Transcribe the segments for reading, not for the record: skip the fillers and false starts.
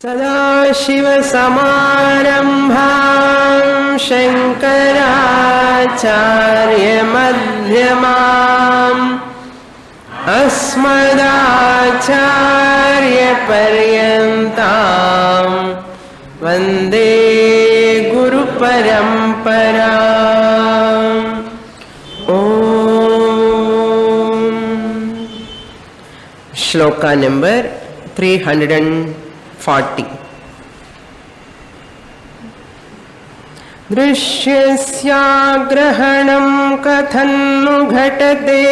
सदाशिवसमारम्भां शङ्कराचार्यमध्यमाम् अस्मदाचार्यपर्यन्तां वन्दे गुरुपरम्पराम्। श्लोका नंबर 340। दृश्यस्याग्रहणं कथन्नु घटते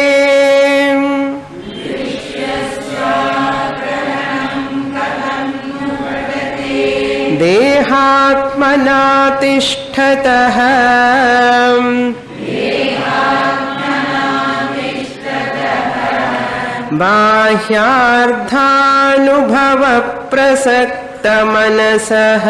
देहात्मना तिष्ठतः बाह्यार्थानुभव प्रसक्तमनसः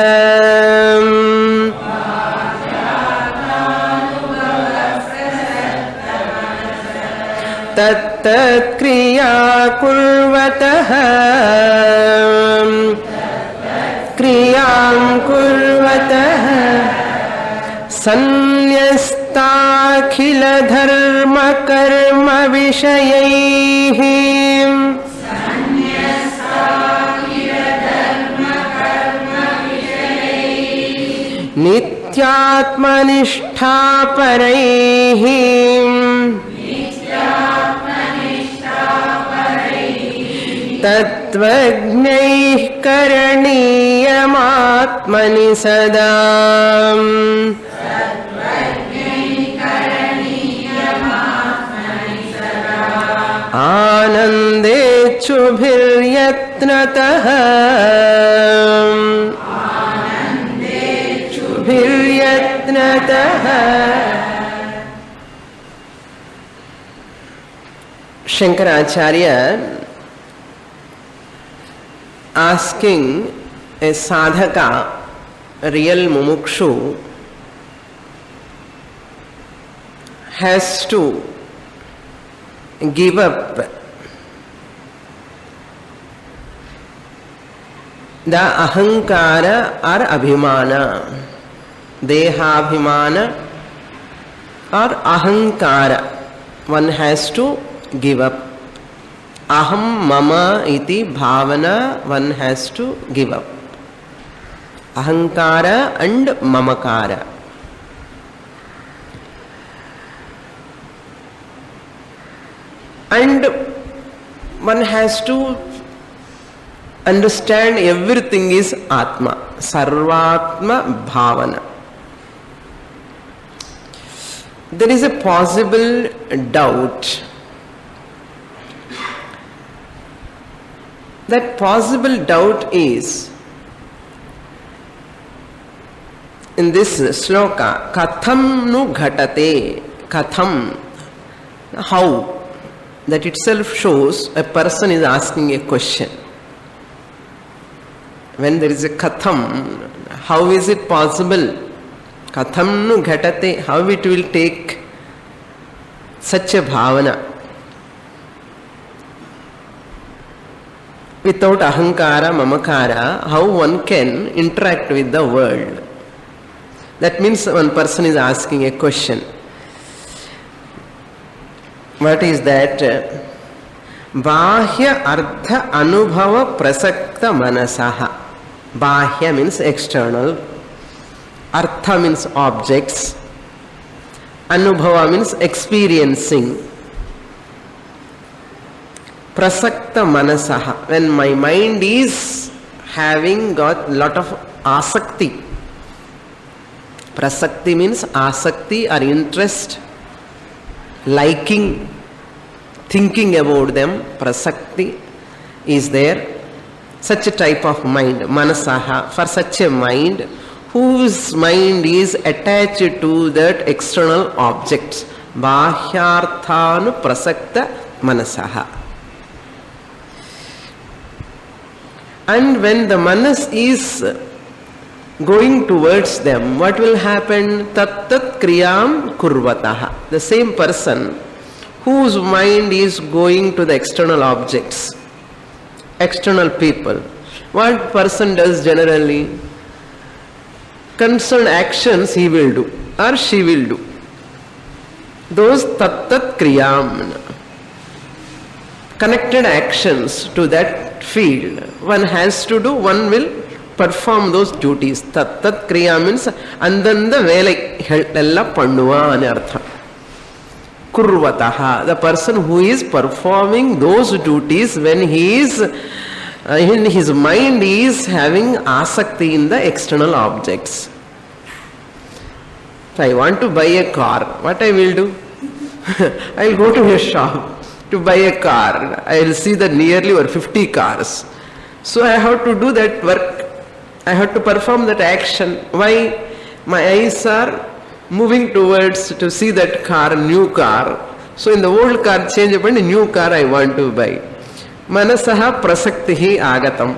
तत्तत्क्रिया कुर्वतः क्रियां कुर्वतः सन्न्यस्ताखिलधर्मकर्म विषयैः नित्यात्मनिष्ठापरैः तत्त्वज्ञैः करणीयमात्मनि सदा। आनन्देच्छुभिर्यत्नतः Shankaracharya asking a sadhaka, a real mumukshu, has to give up the ahankara or abhimana, dehabhimana or ahankara. One has to give up. Aham mama iti bhavana, one has to give up. Ahankara and mamakara. And one has to understand everything is Atma, Sarvatma Bhavana. There is a possible doubt. That possible doubt is in this sloka, katham nu ghatate, katham, how. That itself shows a person is asking a question. When there is a katham, how is it possible? Katham nu ghatate, how it will take such a bhavana without ahankara, mamakara, how one can interact with the world. That means one person is asking a question. What is that? Bahya artha anubhava prasakta manasaha. Bahya means external. Artha means objects. Anubhava means experiencing. Prasakta manasaha. When my mind is having got lot of asakti. Prasakti means asakti or interest, liking, thinking about them. Prasakti is there. Such a type of mind, manasaha, for such a mind whose mind is attached to that external objects. Bahyarthanu prasakta manasaha. And when the manas is going towards them, what will happen? Tat kriyam kurvataha. The same person whose mind is going to the external objects, external people, What person does generally? Concerned actions he will do or she will do. Those tat kriyam, connected actions to that field, one has to do, one will perform those duties. Tat kriya means andanda velai ella pannuva ane artha. Kurvataha, the person who is performing those duties when he is in his mind is having asakti in the external objects. If I want to buy a car, what I will do? I will go to a shop to buy a car. I will see the nearly over 50 cars. So I have to do that work. I have to perform that action. Why? My eyes are moving towards to see that car, new car. So in the old car change upon a new car I want to buy. Manasaha prasaktihi agatam.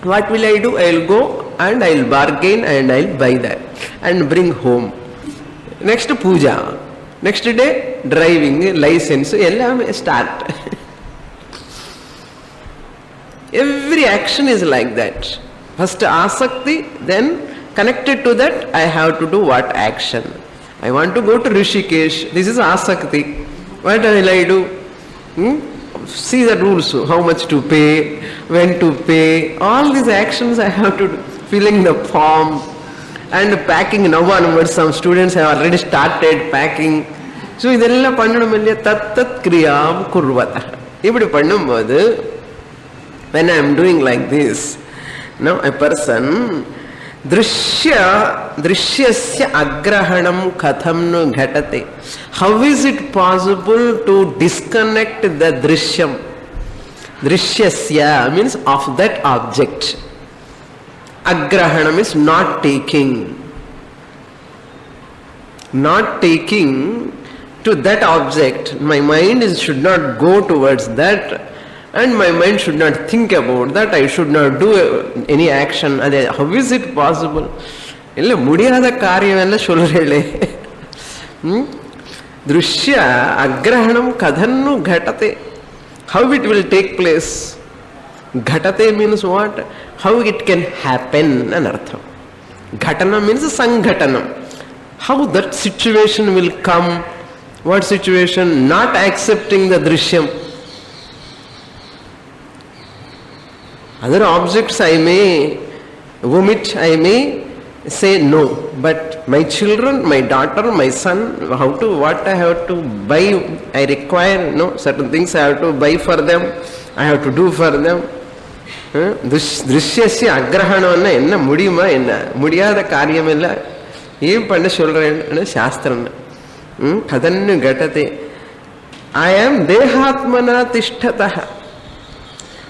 What will I do? I will go and I will bargain and I will buy that and bring home. Next puja. Next day driving license. Ella start. Every action is like that. First asakti, then connected to that, I have to do what action? I want to go to Rishikesh. This is asakti. What will I do? See the rules, how much to pay, when to pay. All these actions I have to do. Filling the form and packing. Now onwards, some students have already started packing. So, idella pannanum tat kriyam kurvata. Ipdi pannumbodhu, when I am doing like this, now a person drishyasya agrahanam katham nu ghatate. How is it possible to disconnect the drishyam? Drishyasya means of that object. Agrahanam is not taking. Not taking to that object. My mind should not go towards that. And my mind should not think about that. I should not do any action. How is it possible? Illa mudiyada karyamella solrele. Drishya agrahanam kadhannu ghatate. How it will take place? Ghatate means what? How it can happen, anartham. Ghatana means sanghatanam. How that situation will come? What situation? Not accepting the drishyam. Other objects I may omit, I may say no. But my children, my daughter, my son, what I have to buy, I require, certain things I have to buy for them, I have to do for them. Drishyasya agrahanam enna mudiyuma enna mudiyada karyamella em panna solren shastram kadannu ghatate. I am dehatmana tishthatah.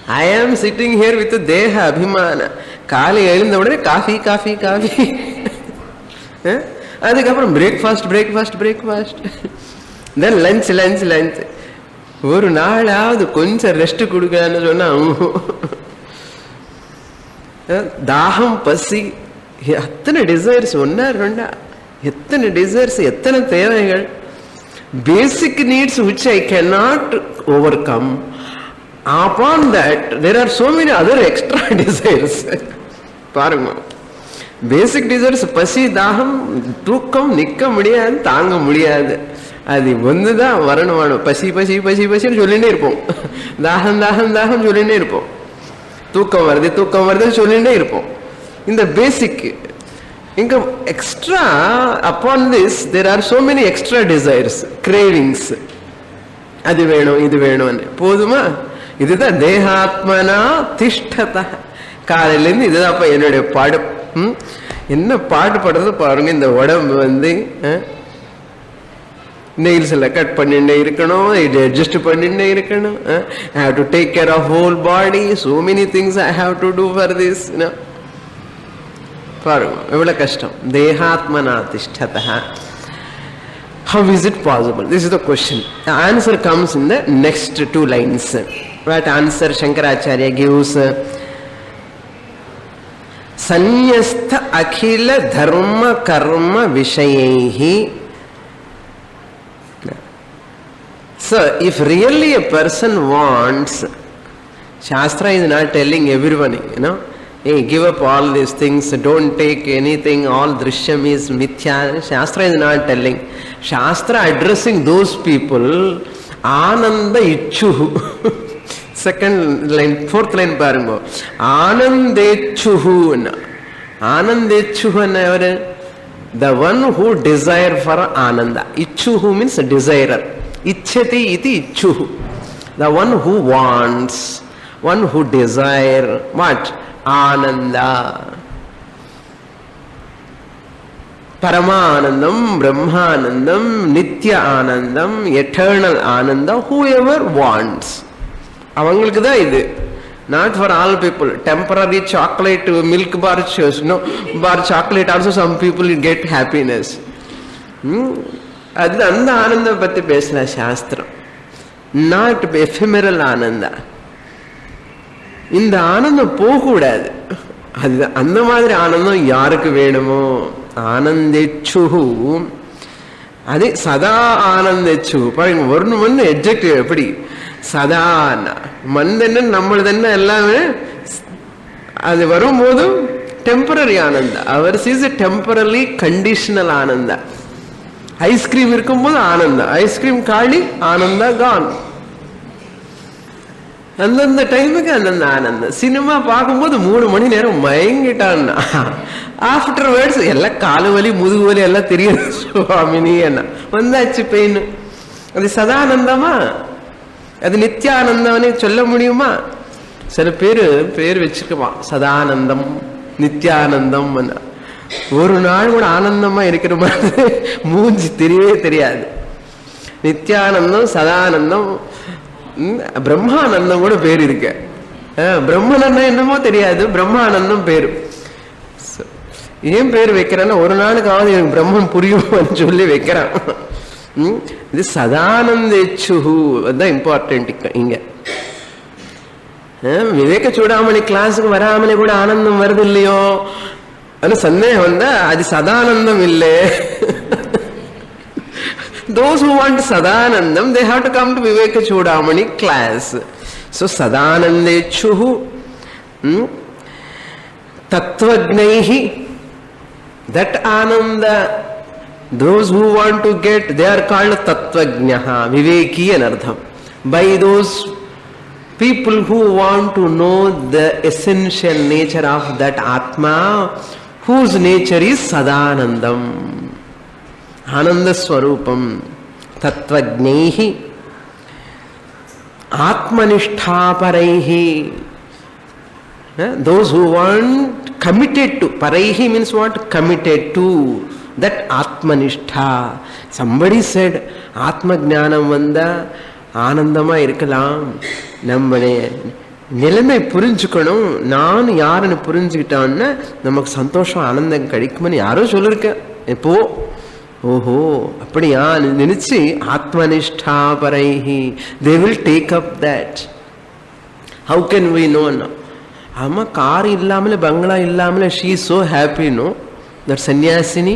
I am sitting here with deha abhimana. Kali elindha udane coffee. Adukapram breakfast. Then lunch. Oru naalavathu konja rest kudukanu sonna daham pasi எத்தனை desires ஒன்னா ரெண்டா எத்தனை desires எத்தனை தேவைகள் basic needs which I cannot overcome. Upon that, there are so many other extra desires. பாருங்க, basic desires பசி தாகம் தூக்கம் நிக்க முடியாது, தாங்க முடியாது. அது ஒண்ணுதான் வரணும். பசின்னு சொல்லிட்டே இருப்போம். தாகம் சொல்லிட்டே இருப்போம். தூக்கம் வருது சொல்லிட்டே இருப்போம். இந்த பேசிக் இங்க extra upon this there are so many extra desires, cravings. அது வேணும் இது வேணும் போதுமா? இதுதான் தேகாத்மனா திஷ்டத. காலையிலேருந்து இதுதான் என்னுடைய பாடு. என்ன பாடுபடுறது பாருங்க. இந்த உடம்பு நெயில்ஸ் எல்லாம் கட் பண்ணிட்டே இருக்கணும், இது அட்ஜஸ்ட் பண்ணிட்டே இருக்கணும். I have to take care of whole body, so many things I have to do for this. பாருங்க எவ்வளவு கஷ்டம். தேகாத்மனா திஷ்டத. How is it possible? This is the question. The answer comes in the next 2 lines. What answer Shankaracharya gives? Sanyastha akhila dharma karma vishayehi. So, if really a person wants Shastra is not telling everyone, you know, hey, give up all these things, don't take anything, all drishyam is mithya. Shastra is not telling. Shastra addressing those people, Ananda Ichuhu. Second line, fourth line parungo. Anandechuhu. Anandechuhu, the one who desire for Ananda. Ichuhu means desirer. Ichyati iti ichuhu. The one who wants, one who desire, what? Ananda. Paramanandam, Brahmanandam, Nitya Anandam, eternal Ananda, whoever wants. Avangalukku da idu. Not for all people. Temporary chocolate, milk bar, no, bar chocolate also some people get happiness. Adu andha Ananda patti pesla Shastra. Not ephemeral Ananda. இந்த ஆனந்தம் போகக்கூடாது. அது அந்த மாதிரி ஆனந்தம் யாருக்கு வேணுமோ ஆனந்தேச்சுஹு, அது சதா ஆனந்தேச்சு. பாருங்க, ஒன்று ஒன்று எட்ஜெக்டிவ் எப்படி சதா மந்தன்னு நம்மளதுன்னு எல்லாமே அது வரும்போதும் temporary Ananda. Hours is temporary conditional Ananda. Ice cream இருக்கும்போது ஆனந்தா, ஐஸ்கிரீம் காலி ஆனந்தா கான். அந்தந்த டைமுக்கு அந்தந்த ஆனந்தம். சினிமா பார்க்கும்போது 3 மணி நேரம் மயங்கிட்டான்னா ஆஃப்டர் வேர்ட்ஸ் எல்லாம் காலு வலி முதுகு வலி எல்லாம் தெரியும். சுவாமினி என்ன வந்தாச்சு பெயின். அது சதானந்தமா? அது நித்யானந்தம்னு சொல்ல முடியுமா? சில பேர் வச்சுக்குவான் சதானந்தம் நித்யானந்தம். ஒரு நாள் கூட ஆனந்தமா இருக்கிற மாதிரி மூஞ்சி தெரியவே தெரியாது. நித்யானந்தம், சதானந்தம், பிரம்மானந்தம் கூட பேர் இருக்கு. பிரம்மனந்தம் என்னமோ தெரியாது, பிரம்மானந்தம் பேரு. ஏன் பேர் வைக்கிறான்னா ஒரு நாளுக்காவது எனக்கு பிரம்மன் புரியும்னு சொல்லி வைக்கிறான். இது சதானந்தேச்சுஹு அதுதான் இம்பார்ட்டன்ட் இங்க. விவேக சூடாமணி கிளாஸுக்கு வராமலே கூட ஆனந்தம் வருது இல்லையோ அது சந்தேகம் வந்தா அது சதானந்தம் இல்லை. Those who want Sadanandam, they have to come to Viveka Chudamani class. So Sadanandechuhu, Tattvajnaihi, that Ananda, those who want to get, they are called Tattvajnaha, Viveki anardham. By those people who want to know the essential nature of that Atma, whose nature is Sadanandam. Ananda Swarupam, Tattvajnaihi, Atmanishtha Paraihi. Those who want, committed to. Paraihi means what? Committed to. That Atmanishtha. Somebody said, Atma Jnanam Vanda, Anandama Irkalam. Nammane நிலைமை புரிஞ்சுக்கணும். நான் யாருன்னு புரிஞ்சுக்கிட்டான்னு நமக்கு சந்தோஷம் ஆனந்தம் கிடைக்கும்னு யாரோ சொல்லிருக்க. எப்போ ஓஹோ அப்படியா நினைச்சு ஆத்மனிஷ்டா பரைஹி, they will take up that. How can we know? ஆமா, கார் இல்லாமலே பங்களா இல்லாமலே she is so happy. No, that sannyasini,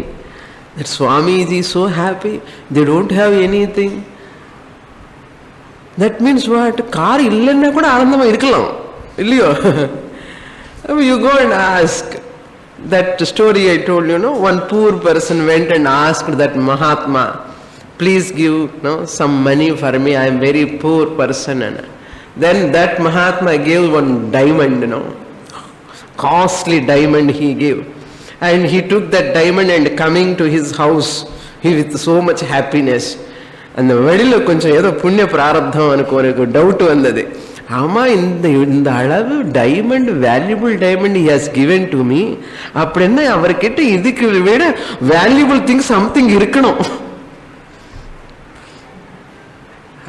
that swamiji so happy. They don't have anything. That means what? Car இல்லைன்னா கூட ஆனந்தமா இருக்கலாம் இல்லையோ? You go and ask. That story I told you, no? One poor person went and asked that Mahatma, please give some money for me, I am very poor person. And then that Mahatma gave one diamond, costly diamond he gave. And he took that diamond and coming to his house, he with so much happiness. அந்த வெளியில் கொஞ்சம் ஏதோ புண்ணிய பிராரப்தம் எனக்கு ஒரு doubt வந்தது. ஆமா, இந்த அளவு diamond, valuable diamond he has given to me, அப்படின்னா அவர்கிட்ட இதுக்கு விட வேல்யூபிள் திங் சம்திங் இருக்கணும்.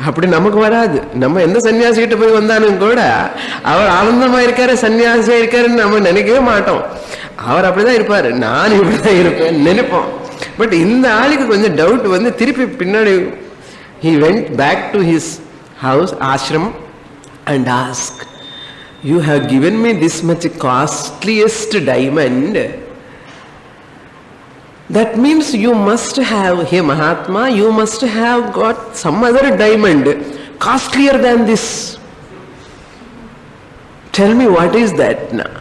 அப்படி நமக்கு வராது. நம்ம எந்த சன்னியாசிகிட்ட போய் வந்தாலும் கூட அவர் ஆனந்தமா இருக்காரு, சன்னியாசியா இருக்காருன்னு நம்ம நினைக்கவே மாட்டோம். அவர் அப்படிதான் இருப்பாரு, நான் இப்படிதான் இருப்பேன் நினைப்போம். பட் இந்த ஆளுக்கு கொஞ்சம் டவுட் வந்து திருப்பி பின்னாடி he went back to his house, ashram, and asked, you have given me this much costliest diamond, that means you must have, hey Mahatma, you must have got some other diamond costlier than this. Tell me what is that now?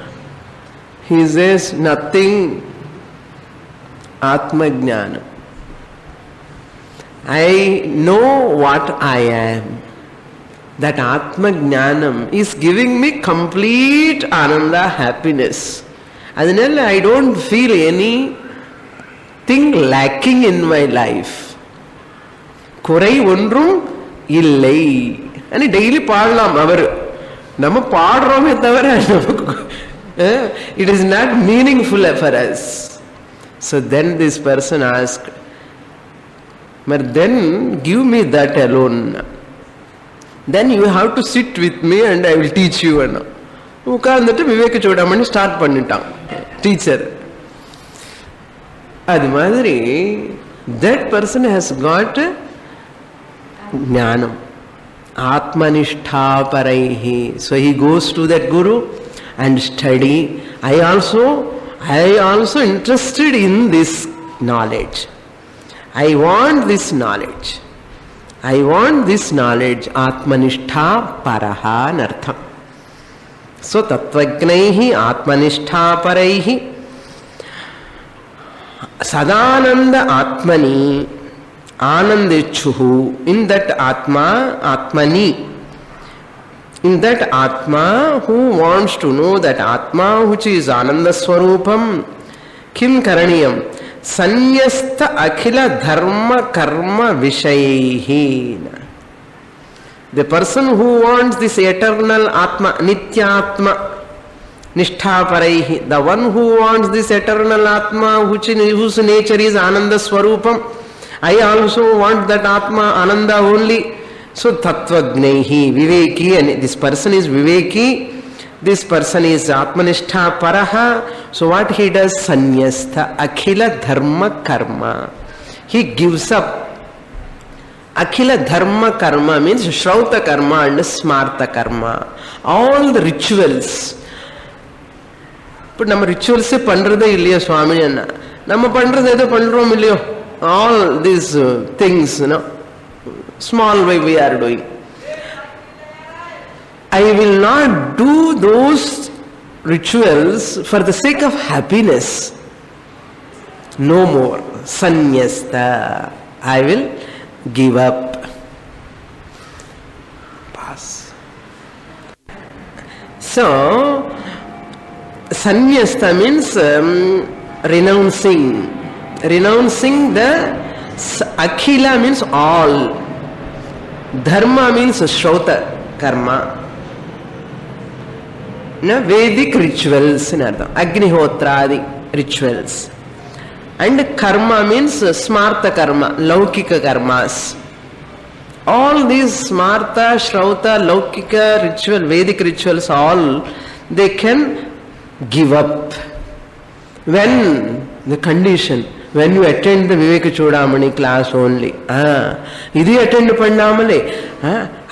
He says nothing. Atma Jnana. I know what I am. That Atma Jnanam is giving me complete Ananda, happiness. Adinalla I don't feel anything lacking in my life. குறை ஒன்றும் இல்லை. and daily பாடலாம். அவர் நம்ம பாடுறோமே தவிர it is not meaningful for us. So then this person asked, but then give me that alone. Then you have to sit with me and I will teach you. உட்கார்ந்துட்டு விவேக Chudamani start பண்ணிட்டான் teacher. அது மாதிரி that person has got jnanam, atmanishta paraihi. So he goes to that guru and study. I also interested in this knowledge. I want this knowledge. I want this knowledge. Atmanishta paraha nartham. So tattvajnaihi atmanishta paraihi sadananda atmani anandechuhu. In that atma, atmani, in that atma who wants to know that atma which is ananda swarupam, kim karaniyam? Sanyasta akhila dharma karma vishayaihi. The person who wants this eternal atma, nitya atma, nishtha paraihi, the one who wants this eternal atma whose nature is ananda swarupam, I also want that atma ananda only. So tattvajnaihi, viveki, and this person is viveki, this person is atmanishtha paraha. So what he does? Sanyastha akhila dharma karma. He gives up. Akhila dharma karma means shrauta karma and smarta karma. All the rituals. But நம்ம ரிச்சுவல்ஸே பண்றதே இல்லையோ சுவாமி என்ன, நம்ம பண்றது எதோ பண்றோம் இல்லையோ, all these things, small way we are doing. I will not do those rituals for the sake of happiness. No more. Sanyasta. I will give up. Pass. So, sanyasta means renouncing. Renouncing the akhila means all. Dharma means shrauta karma. Vedic rituals in ardham, Agnihotradi rituals. And karma means smarta karma, laukika karmas. All these smarta, shrauta, laukika ritual, Vedic rituals, all they can give up. When the condition, when you attend the Viveka Chudamani class only. Idi attend pannamale,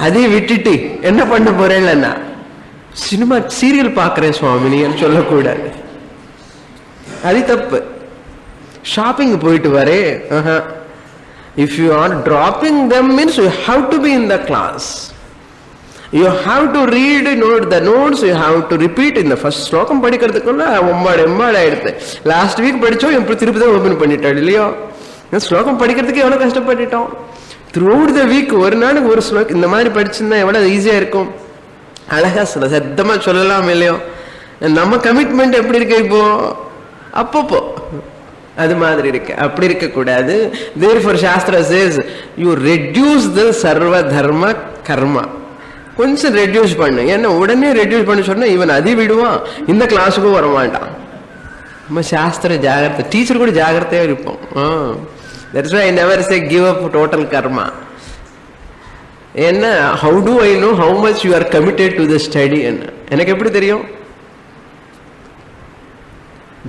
adi vittiti enna panna porella. Cinema serial பார்க்குறேன் சுவாமினி சொல்லக்கூடாது, அது தப்பு. Shopping போயிட்டு வரே, if you are dropping them means you have to be in the class. You have to read the notes, you have to repeat. இந்த first ஸ்லோகம் படிக்கிறதுக்குள்ள எம்பாடு ஆயிடுது. லாஸ்ட் வீக் படித்தோம், இப்போ திருப்பி தான் ஓப்பன் பண்ணிட்டாள் இல்லையோ. ஸ்லோகம் படிக்கிறதுக்கு எவ்வளோ கஷ்டப்பட்டுட்டோம். த்ரூ அவுட் த வீக் ஒரு நாளுக்கு ஒரு ஸ்லோகம் இந்த மாதிரி படிச்சிருந்தா எவ்வளோ ஈஸியாக இருக்கும். அழகா சத்தமா சொல்லலாம் இல்லையோ. நம்ம கமிட்மெண்ட் எப்படி இருக்கு இப்போ? அப்பப்போ அது மாதிரி இருக்கு. அப்படி இருக்க கூடாது. therefore Sastra says you reduce the sarva dharma karma. கொஞ்சம் ரெடியூஸ் பண்ணு. ஏன்னா உடனே ரெடியூஸ் பண்ண சொன்னா இவன் அதி விடுவான், இந்த கிளாஸுக்கும் வரமாட்டான். நம்ம சாஸ்திர ஜாகிரதை, டீச்சர் கூட ஜாகிரதையா இருப்போம். that's why I never say give up total karma. ஏன்னா how do I know how much you are committed to the study? எனக்கு எப்படி தெரியும்?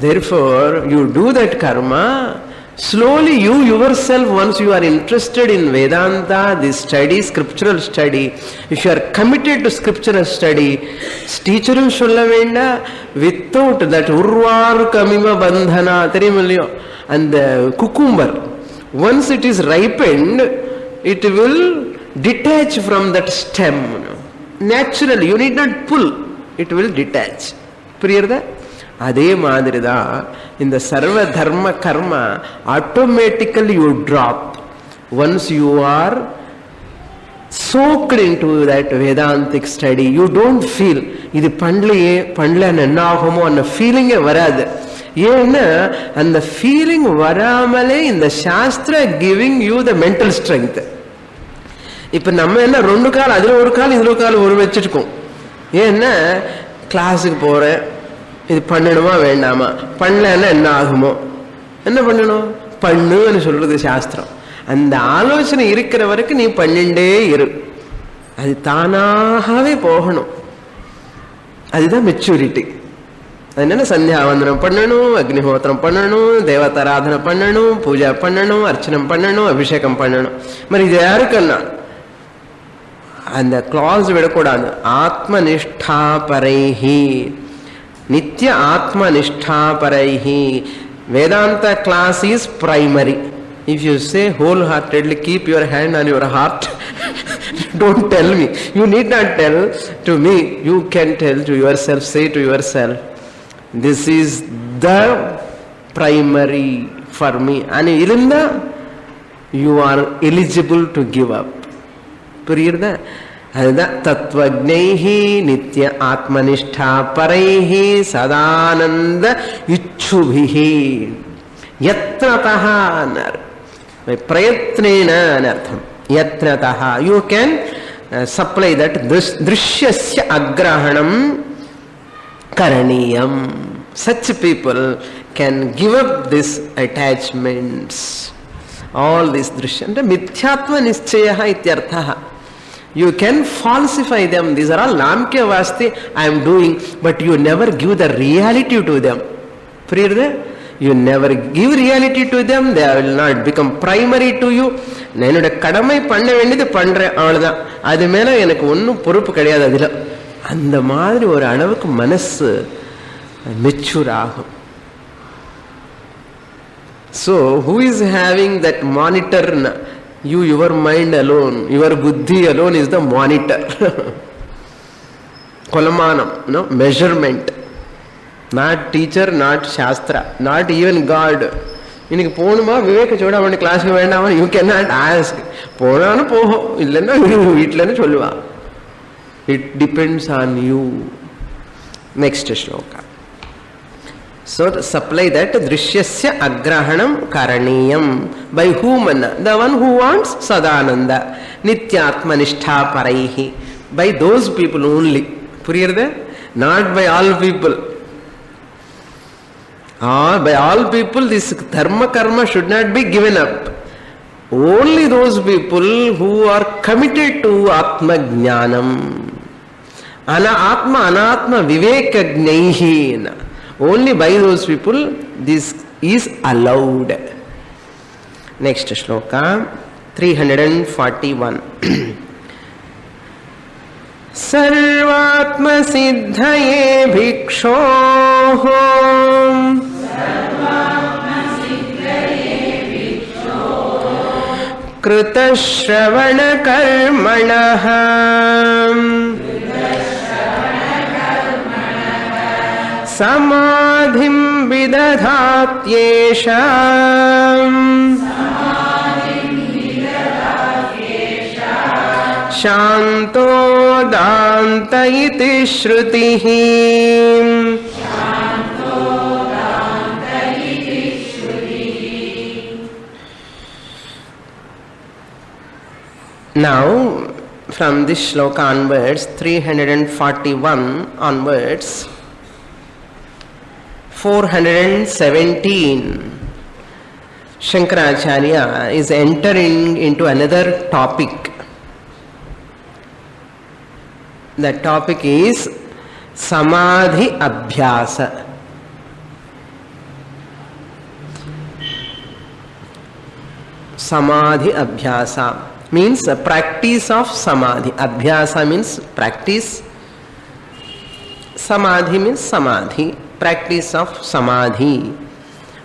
Therefore you do that karma slowly. You yourself, once you are interested in Vedanta, this study, scriptural study, if you are committed to scriptural study, teacherum solla venda, without that urvar kamima bandhana theriyumillo, and the cucumber, once it is ripened, it will detach from that stem naturally. You need not pull. it will detach. புரியுறதா? அதே மாதிரி தான் இந்த சர்வ தர்ம கர்மா automatically you drop once you are soaked into that Vedantic study. You don't feel இது பண்ணல என்ன ஆகுமோ அந்த ஃபீலிங்கே வராது. ஏன்னா அந்த ஃபீலிங் வராமலே இந்த சாஸ்திர giving you the mental strength. இப்ப நம்ம என்ன ரெண்டு கால் அதுல ஒரு கால் இதுல ஒரு கால் ஒரு வச்சிருக்கோம். ஏன்னா கிளாஸுக்கு போறேன், இது பண்ணணுமா வேண்டாமா, பண்ணலன்னா என்ன ஆகுமோ, என்ன பண்ணணும், பண்ணுன்னு சொல்றது சாஸ்திரம். அந்த ஆலோசனை இருக்கிற வரைக்கும் நீ பண்ணிண்டே இரு, அது தானாகவே போகணும். அதுதான் மெச்சூரிட்டி. அதனால சந்தியாவந்தனம் பண்ணணும், அக்னிஹோத்திரம் பண்ணணும், தேவதாராதனை பண்ணணும், பூஜா பண்ணணும், அர்ச்சனம் பண்ணணும், அபிஷேகம் பண்ணணும். మరి இது யாருக்குன்னா அந்த கிளாஸ் விடக்கூடாது. ஆத்மனிஷ்டா பரைஹி, நித்திய ஆத்மனிஷ்டா பரைஹி. Vedanta class is primary. If you say wholeheartedly, keep your hand on your heart, don't tell me. You need not tell to me. You can tell to yourself, say to yourself, this is the primary for me. And irunda, you are eligible to give up. புரியுறதா? அதுதான் தத்வஜ்ஞைஹி நித்ய ஆத்மனிஷ்டா பரைஹி சதானந்த இச்சுபிஹி யத்னதஹ பிரயத்னேன அர்த்தம். யத்னதஹ you can supply that திருஷ்யஸ்ய அக்ரஹணம் கரணீயம். Such people can give up these attachments, all these drishya. Mithyatva nischayah ityarthaha. You can falsify them. These are all namkya vasti I am doing, but you never give the reality to them. Priyarde? You never give reality to them. They will not become primary to you. என்னோட கடமை பண்ண வேண்டியது பண்றேன், அவ்வளவுதான். அது மேல எனக்கு ஒன்றும் பொறுப்பு கிடையாது. அதுல அந்த மாதிரி ஒரு அளவுக்கு மனசு மெச்சூர் ஆகும். So who is having that monitor? You, your mind alone, your buddhi alone is the monitor. Kolamanam, no measurement. Not teacher, not shastra, not even God. இன்னைக்கு போகணுமா விவேக சோட அவனுக்கு கிளாஸுக்கு வேண்டாமா, யூ கேன் நாட் ஆஸ்க். போனான்னு போகும், இல்லைன்னா வீட்டிலன்னு சொல்லுவா. It depends on you. Next shloka. So supply that drishyasya agrahanam karaniyam. By whom? The one who wants sadananda nityatmanishtha paraihi. By those people only. Puriyarda? Not by all people. By all people this dharma karma should not be given up. Only those people who are committed to atma jnanam. Atma anatma viveka gnaihi. Only by those people this is allowed. Next shloka 341. Sarvatma siddhaye bhikshoho krita shravana karmanaha samadhim vidadhatyesha shanto danta iti shrutihi. Now from this shloka onwards, 341 onwards, 417, Shankaracharya is entering into another topic. The topic is Samadhi Abhyasa. Samadhi Abhyasa means a practice of Samadhi. Abhyasa means practice. Samadhi means Samadhi. Practice of Samadhi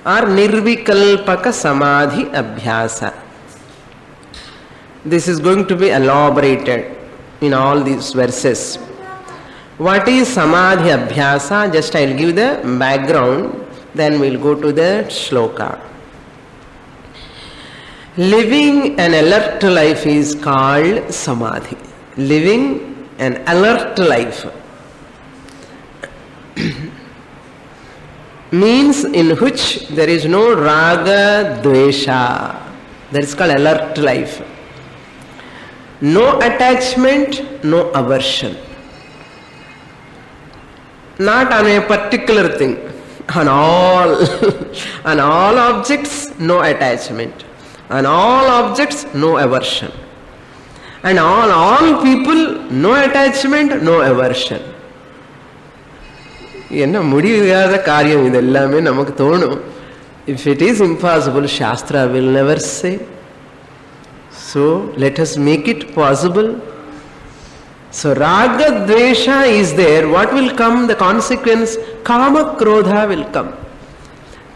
or Nirvikalpaka Samadhi Abhyasa. This is going to be elaborated in all these verses. What is Samadhi Abhyasa? Just I'll give the background, then we'll go to the shloka. Living an alert life is called Samadhi. Living an alert life means in which there is no raga, dvesha. That is called alert life. No attachment, no aversion. Not on a particular thing. On all, on all objects, no attachment. On all objects, no aversion. And on all people, no attachment, no aversion. என்ன முடியாத காரியம் இது எல்லாமே நமக்கு தோணும். If it is impossible, Shastra will never say. So let us make it possible. So raga dvesha is there. What will come? The consequence, kama krodha will come.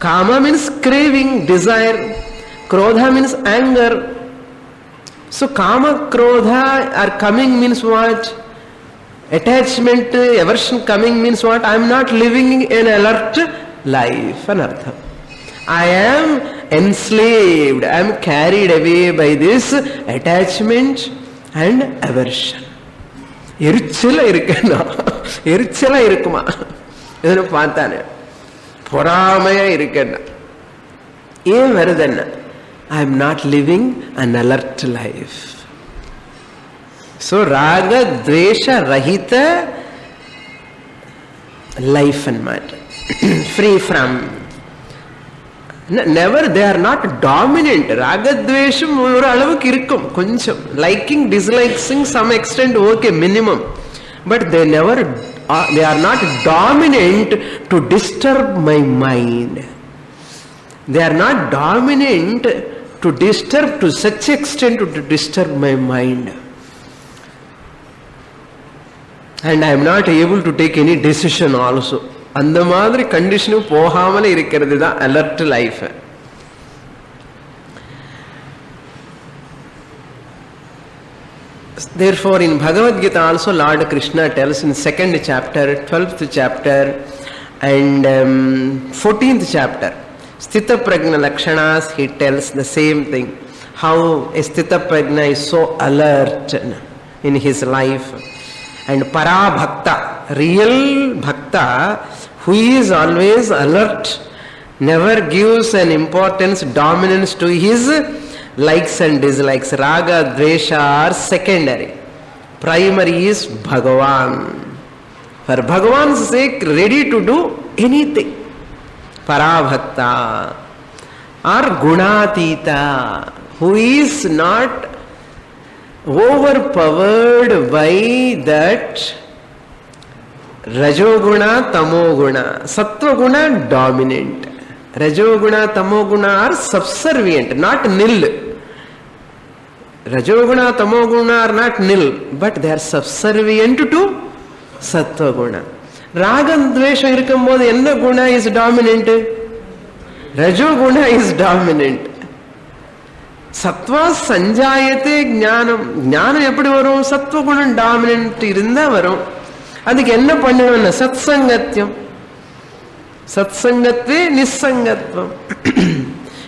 Kama means craving, desire. Krodha means anger. So kama krodha are coming means what? Attachment, aversion coming means what? I am not living an alert life. Anartha. I am enslaved. I am carried away by this attachment and aversion. எரிச்சலா இருக்கேன்னா எரிச்சலா இருக்குமா இதனை பார்த்தானே பொறாமையா இருக்கேன்னா ஏன் வருதுன்னா I am not living an alert life. So raga dvesha rahita life and matter. Free from. Never, they are not dominant. Raga dvesham ஒரு அளவுக்கு இருக்கும் கொஞ்சம் liking disliking some extent okay minimum, but they are not dominant to disturb my mind. They are not dominant to disturb to such extent to disturb my mind, and I am not able to take any decision also. அந்த மாதிரி கண்டிஷனும் போகாமல் இருக்கிறது தான் alert life. Therefore in Bhagavad Gita also Lord Krishna tells in 2nd chapter, 12th chapter and 14th chapter, Sthita Prajna Lakshanas, he tells the same thing. How a Sthita Prajna is so alert in his life. And Para Bhakta, real Bhakta, who is always alert, never gives an importance, dominance to his likes and dislikes. Raga, dvesha are secondary. Primary is Bhagavan. For Bhagavan's sake, ready to do anything. Parabhakta or Gunatita, who is not overpowered by that Rajoguna, Tamoguna. Sattva-guna dominant. Rajoguna, Tamoguna are subservient, not nil. Rajoguna, Tamoguna are not nil, but they are subservient to Sattva-guna. Ragam Dvesha irukkumbodhu enna guna is dominant? Rajoguna is dominant. Sattva sanjayate jnanam. Jnanam eppadi varum? Sattva-guna dominant irundha varum. அதுக்கு என்ன பண்ணணும்? சத்சங்கத்யம். சத்சங்கத்வே நிசங்கத்வம்.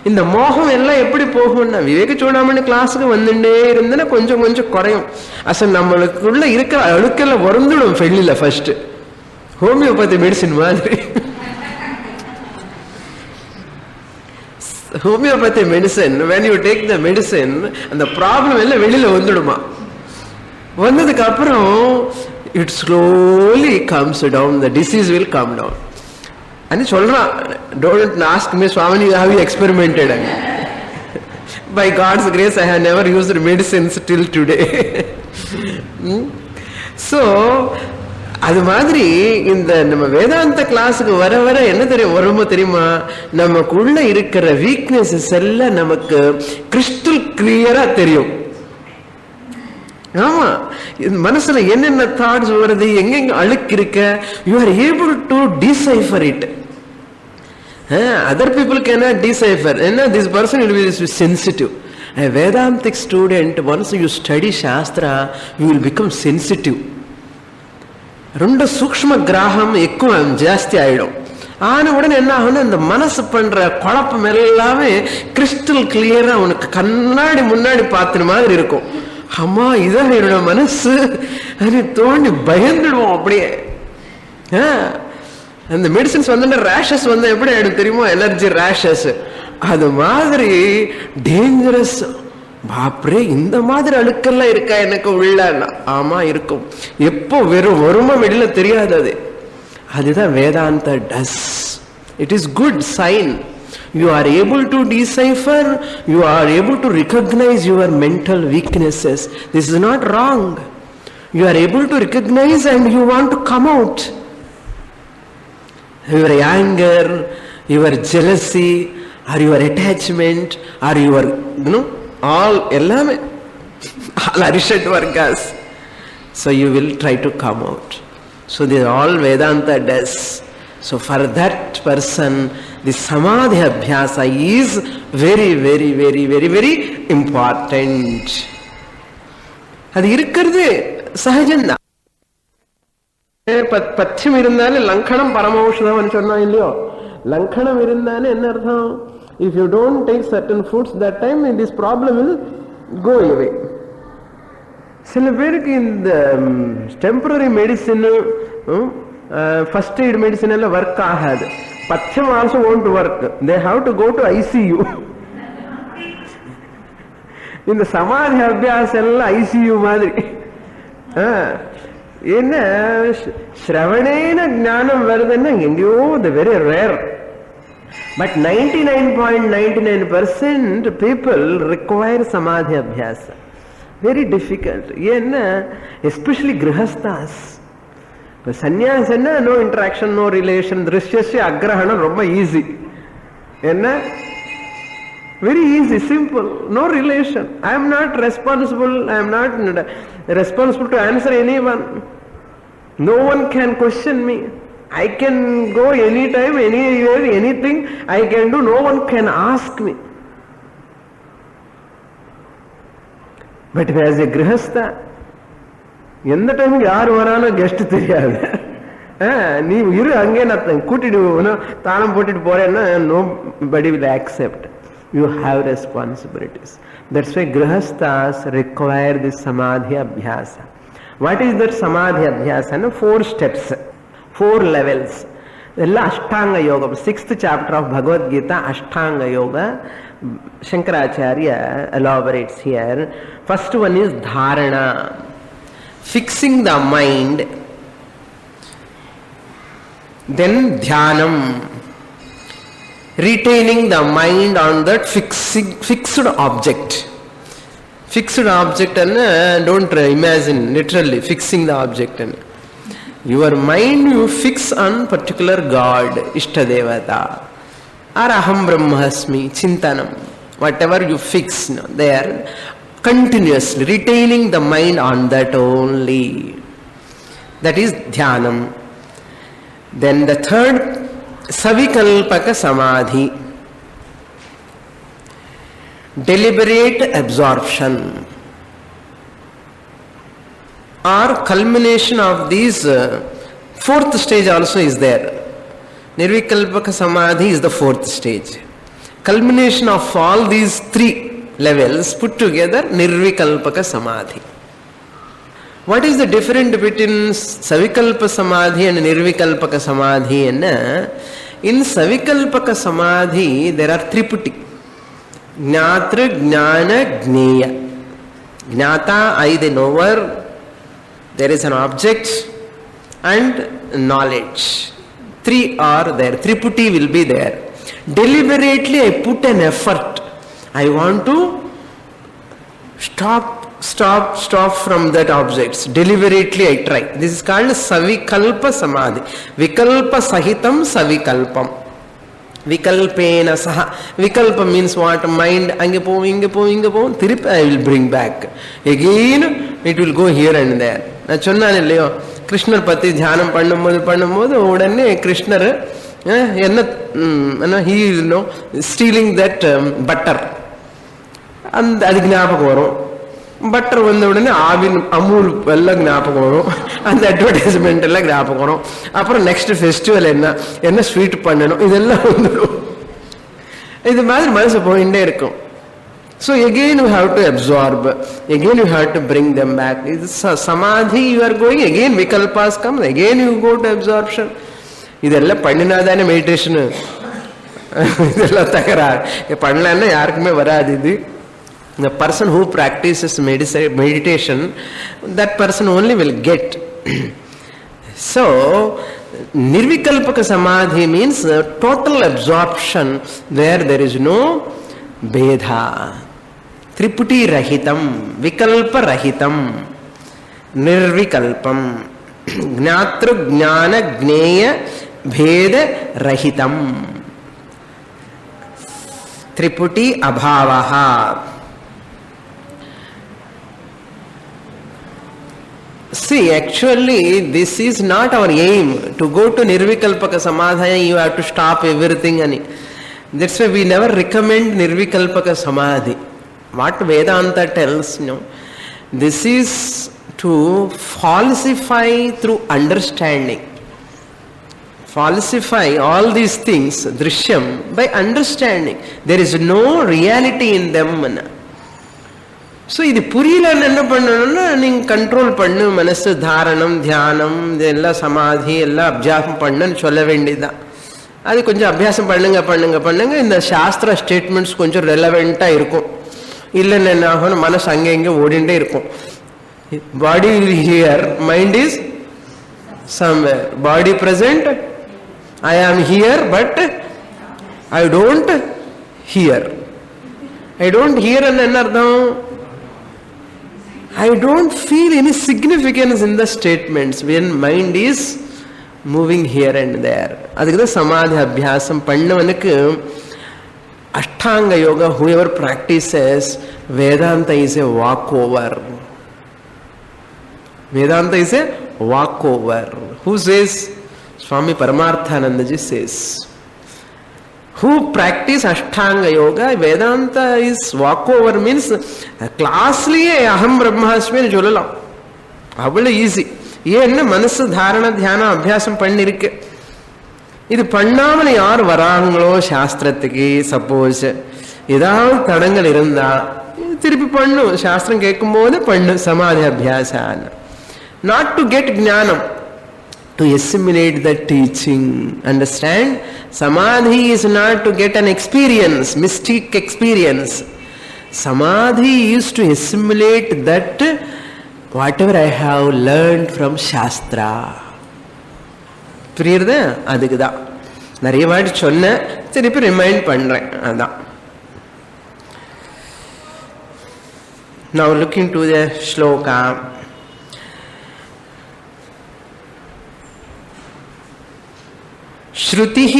இந்த மோகம் எல்லாம் எப்படி போகும்னா, விவேக சூடாமணி கிளாஸுக்கு வந்துட்டே இருந்தேன்னா கொஞ்சம் கொஞ்சம் குறையும். அசல் நம்மளுக்குள்ள இருக்கிற அழுக்கெல்லாம் வருந்துடும் வெளியில. ஃபர்ஸ்ட் ஹோமியோபதி மெடிசின் மாதிரி. Homeopathy medicine, when you take the medicine, அந்த ப்ராப்ளம் எல்லாம் வெளியில வந்துடுமா. வந்ததுக்கு அப்புறம் it slowly comes down, the disease will come down. And சொல்றான், don't ask me Swamini, have you experimented? By God's grace I have never used medicines till today. So அது மாதிரி இந்த நம்ம வேதாந்த கிளாஸுக்கு வர வர என்ன வருமோ தெரியுமா, நமக்குள்ள இருக்கிற வீக்னஸஸ் எல்லாம் நமக்கு கிறிஸ்டல் கிளியரா தெரியும். ஆமா, மனசுல என்னென்ன தாட்ஸ் வருது, எங்கெங்க அழுக்கு இருக்க, you are able to decipher it. Other people cannot decipher. This person will be sensitive. A Vedantic student, once you study Shastra, you will become sensitive. 2 சூக்ஷ்ம கிராகம் ఎక్కువ ஜாஸ்தி ஆயிடும். ஆன உடனே என்ன ஆகும்னா இந்த மனசு பண்ற குழப்பம் எல்லாமே கிறிஸ்டல் கிளியரா உனக்கு கண்ணாடி முன்னாடி பார்த்துன மாதிரி இருக்கும். அம்மா இதான் என்னோட மனசு அது தோண்டி பயந்துடுவோம் அப்படியே. அந்த மெடிசின்ஸ் வந்து ரேஷஸ் வந்து எப்படி ஆயிடும் தெரியுமோ, எலர்ஜி ரேஷஸ். அது மாதிரி டேஞ்சரஸ். பாப்ரே, இந்த மாதிரி அழுக்கெல்லாம் இருக்கா எனக்கு உள்ள? ஆமா இருக்கும். எப்போ வெறும் வருமா வெளியில தெரியாது. அதுதான் Vedanta does. It is good sign. You are able to decipher, you are able to recognize your mental weaknesses. This is not wrong. You are able to recognize and you want to come out. Your anger, your jealousy, or your attachment, or your, all ellame, all arishat vargas. So you will try to come out. So this all Vedanta does. So for that person, the samadhi abhyasa is very, very, very, very, very important. அது இருக்கிறது சகஜம்தான். பத்தியம் இருந்தாலும் லங்கனம் பரமௌஷதம் சொன்னா இல்லையோ, லங்கனம் இருந்தாலும் என்ன அர்த்தம்? If you don't take certain foods that time, this problem will go away. சில பேருக்கு இந்த temporary medicine, first eight medicine எல்லாம் ஒர்க் ஆகாது. பத்தியம் also won't work. They have to go to ICU. இந்த சமாதி அபியாசம் எல்லாம் ICU மாதிரி. என்ன ஸ்ரவணேன ஞானம் வருதுன்னா எங்கேயோ very rare. But 99.99% people require samadhi abhyasa. Very difficult. ஏன்னா எஸ்பெஷலி கிரகஸ்தாஸ். இப்போ சன்னியாசன்னா நோ இன்ட்ராக்ஷன், நோ ரிலேஷன், திருஷ்யஸ்ய அக்ரஹணம் ரொம்ப ஈஸி. என்ன very easy, simple, no relation. I am not responsible, I am not responsible to answer anyone. No one can question me. I can go anytime, anywhere, anything I can do. No one can ask me. But as a grihastha, எந்த டைமுக்கு யார் வராலும் guest தெரியாது. நீ இரு அங்கே நான் கூட்டிட்டு தாளம் போட்டுட்டு போறேன்னா nobody will accept. You have responsibilities. That's why grihasthas require this samadhi abhyasa. What is that samadhi abhyasa? 4 steps, 4 levels. Ella ashtanga yoga. 6th chapter of Bhagavad Gita, ashtanga yoga. Shankaracharya elaborates here. First one is dharana, fixing the mind. Then dhyanam, retaining the mind on that fixed object. Fixed object and don't imagine literally fixing the object. And your mind you fix on particular God, Ishtadevata, or Aham Brahmasmi, Chintanam, whatever you fix there, continuously retaining the mind on that only. That is dhyanam. Then the third, savikalpaka samadhi, deliberate absorption or culmination of these. 4th stage also is there. Nirvikalpaka samadhi is the 4th stage. Culmination of all these 3 levels put together, nirvikalpaka samadhi. What is the difference between savikalpa samadhi and nirvikalpaka samadhi? In savikalpaka samadhi there are triputi: gnatra, gnana, gneya. Gnata, I the knower, there is an object, and knowledge. 3 are there. Triputi will be there. Deliberately I put an effort. I want to stop from that objects. Deliberately I try. This is called savikalpa samadhi. Vikalpa sahitam savikalpam. Vikalpena saha. Vikalpa means what? Mind ange po, tirip I will bring back. Again it will go here and there. Na சொன்னான் இல்லையோ, கிருஷ்ணர் பத்தி தியானம் பண்ணும்போது உடனே கிருஷ்ணர் என்ன he stealing that butter. அது ஞாபகம் வரும். பட்டர் வந்த உடனே ஆவின் அமூல் எல்லாம் ஞாபகம் வரும், அந்த அட்வர்டைஸ்மெண்ட் எல்லாம் ஞாபகம் வரும். அப்புறம் நெக்ஸ்ட் ஃபெஸ்டிவல் என்ன ஸ்வீட் பண்ணணும் இதெல்லாம் வந்துடும். இது மாதிரி மனசு போயிட்டே இருக்கும். So again you have to absorb, again you have to bring them back. This samadhi you are going, again vikalpas come, again you go to absorption. இதெல்லாம் பண்ணினாதானே மெடிடேஷன், இதெல்லாம் தகராறு பண்ணலன்னா யாருக்குமே வராது. இது the person who practices meditation, that person only will get. So nirvikalpaka samadhi means total absorption where there is no bheda, triputi rahitam, vikalpa rahitam, nirvikalpam, gnatru gnana gneya bheda rahitam, triputi abhavaha. See, actually this is not our aim. To go to nirvikalpaka samadhi you have to stop everything, and that's why we never recommend nirvikalpaka samadhi. What Vedanta tells, this is to falsify through understanding. Falsify all these things, drishyam, by understanding. There is no reality in them. So இது புரியலன்னு என்ன பண்ணணும்னா, நீங்கள் control பண்ணு, மனசு தாரணம் தியானம் இதெல்லாம் சமாதி எல்லாம் அபியாசம் பண்ணுன்னு சொல்ல வேண்டியதுதான். அது கொஞ்சம் அபியாசம் பண்ணுங்க. இந்த சாஸ்திர ஸ்டேட்மெண்ட்ஸ் கொஞ்சம் ரெலவெண்ட்டாக இருக்கும். இல்லைன்னு என்ன ஆகணும், மனசு அங்கே இங்கே ஓடிண்டே இருக்கும். Body here, mind is somewhere. Body present, I am here but I don't hear. I don't hear என்ன அர்த்தம்? I don't feel any significance in the statements when mind is moving here and there. அதுக்கு தான் சமாதி அபியாசம் பண்ணவனுக்கு அஷ்டாங்க yoga, whoever practices Vedanta is a walkover. Vedanta is a walkover. Who says? Swami Paramarthanandaji says. Who practice Ashtanga Yoga, Vedanta is walkover means classliye aham brahmasmi சொல்லலாம். அவ்வளவு easy. ஏன்னா மனசு தாரண தியான அபியாசம் பண்ணிருக்கு. இது பண்ணாமல் யார் வராங்களோ சாஸ்திரத்துக்கு, சப்போஸ் ஏதாவது தடங்கள் இருந்தா திருப்பி பண்ணு, சாஸ்திரம் கேட்கும் போது பண்ணு சமாதி அபியாசான். நாட் டு கெட் ஞானம், to assimilate the teaching. Understand? Samadhi is not to get an experience, mystic experience. Samadhi is to assimilate that whatever I have learned from Shastra. புரியுறதா? அதுக்கு தான் நிறைய வாட்டி சொன்ன, திருப்பி ரிமைண்ட் பண்றேன். அதான். Now looking to the shloka. श्रुतिः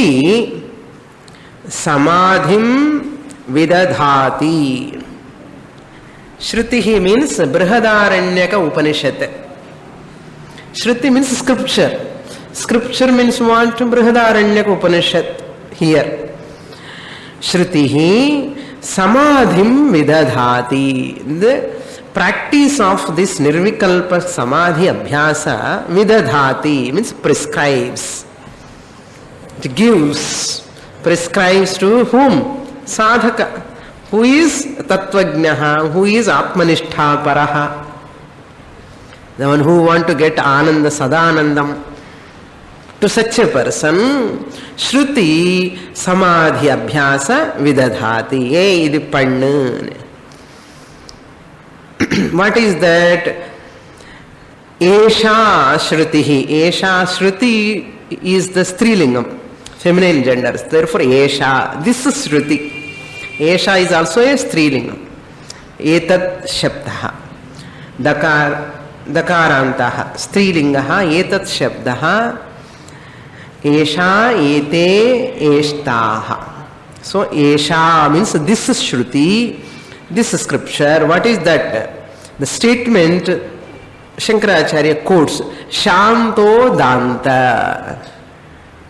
समाधिं विदधाति. श्रुतिः means बृहदारण्यक उपनिषत्. Shruti means scripture. Scripture means what? Brihadaranyaka Upanishad here. Shrutiः samadhim vidadhati. The practice of this nirvikalpa samadhi abhyasa vidadhati means prescribes. It gives, prescribes to whom? Sadhaka. Who is Tattvajnaha, who is Atmanishtha Paraha. The one who want to get Ananda, Sadanandam. To such a person, Shruti Samadhi Abhyasa Vidadhati. Hey, idu pannu. What is that? Esha Shrutihi. Esha Shruti is the Strilingam, feminine genders. Therefore, Esha, this is Shruti. Esha is also a Strilingam. Etat Shabdaha. Dakarantaha. Strilingaha. Etat Shabdaha. Esha, Ete, Eshtaha. So, Esha means this is Shruti, this is scripture. What is that? The statement Shankaracharya quotes, Shanto Danta.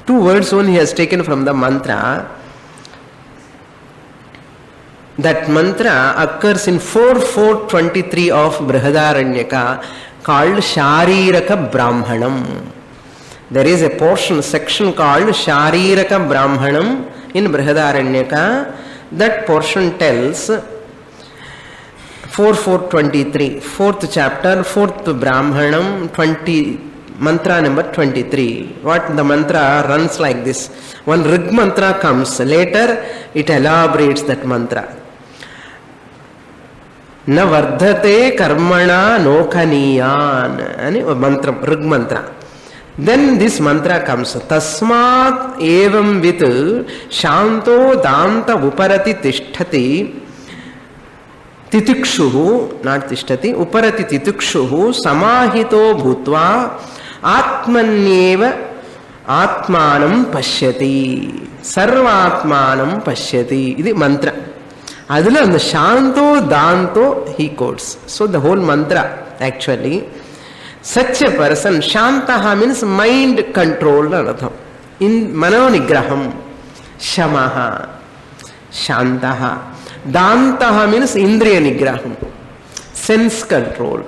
2 words only he has taken from the mantra. That mantra occurs in 4.4.23 of Brihadaranyaka called Shariraka Brahmanam. There is a section called Shariraka Brahmanam in Brihadaranyaka. That portion tells 4.4.23, 4th chapter, 4th Brahmanam, mantra number 23. What the mantra runs like this. One Rig mantra comes, later it elaborates that mantra. Na vardhate karmana nokaniyan. Ani mantra, Rig mantra. Then this mantra comes, Tasmat evam vit shanto danta uparati tishtati titikshuhu, not tishtati, uparati titikshuhu samahito bhutva atmanyeva atmanam pashyati, sarvatmanam pashyati. This is mantra. Adula and the shanto danto he quotes. So the whole mantra actually, such a person, shantaha means mind control, in mano nigraham, shamaha, shantaha. Dantaha means indriya nigraham, sense control.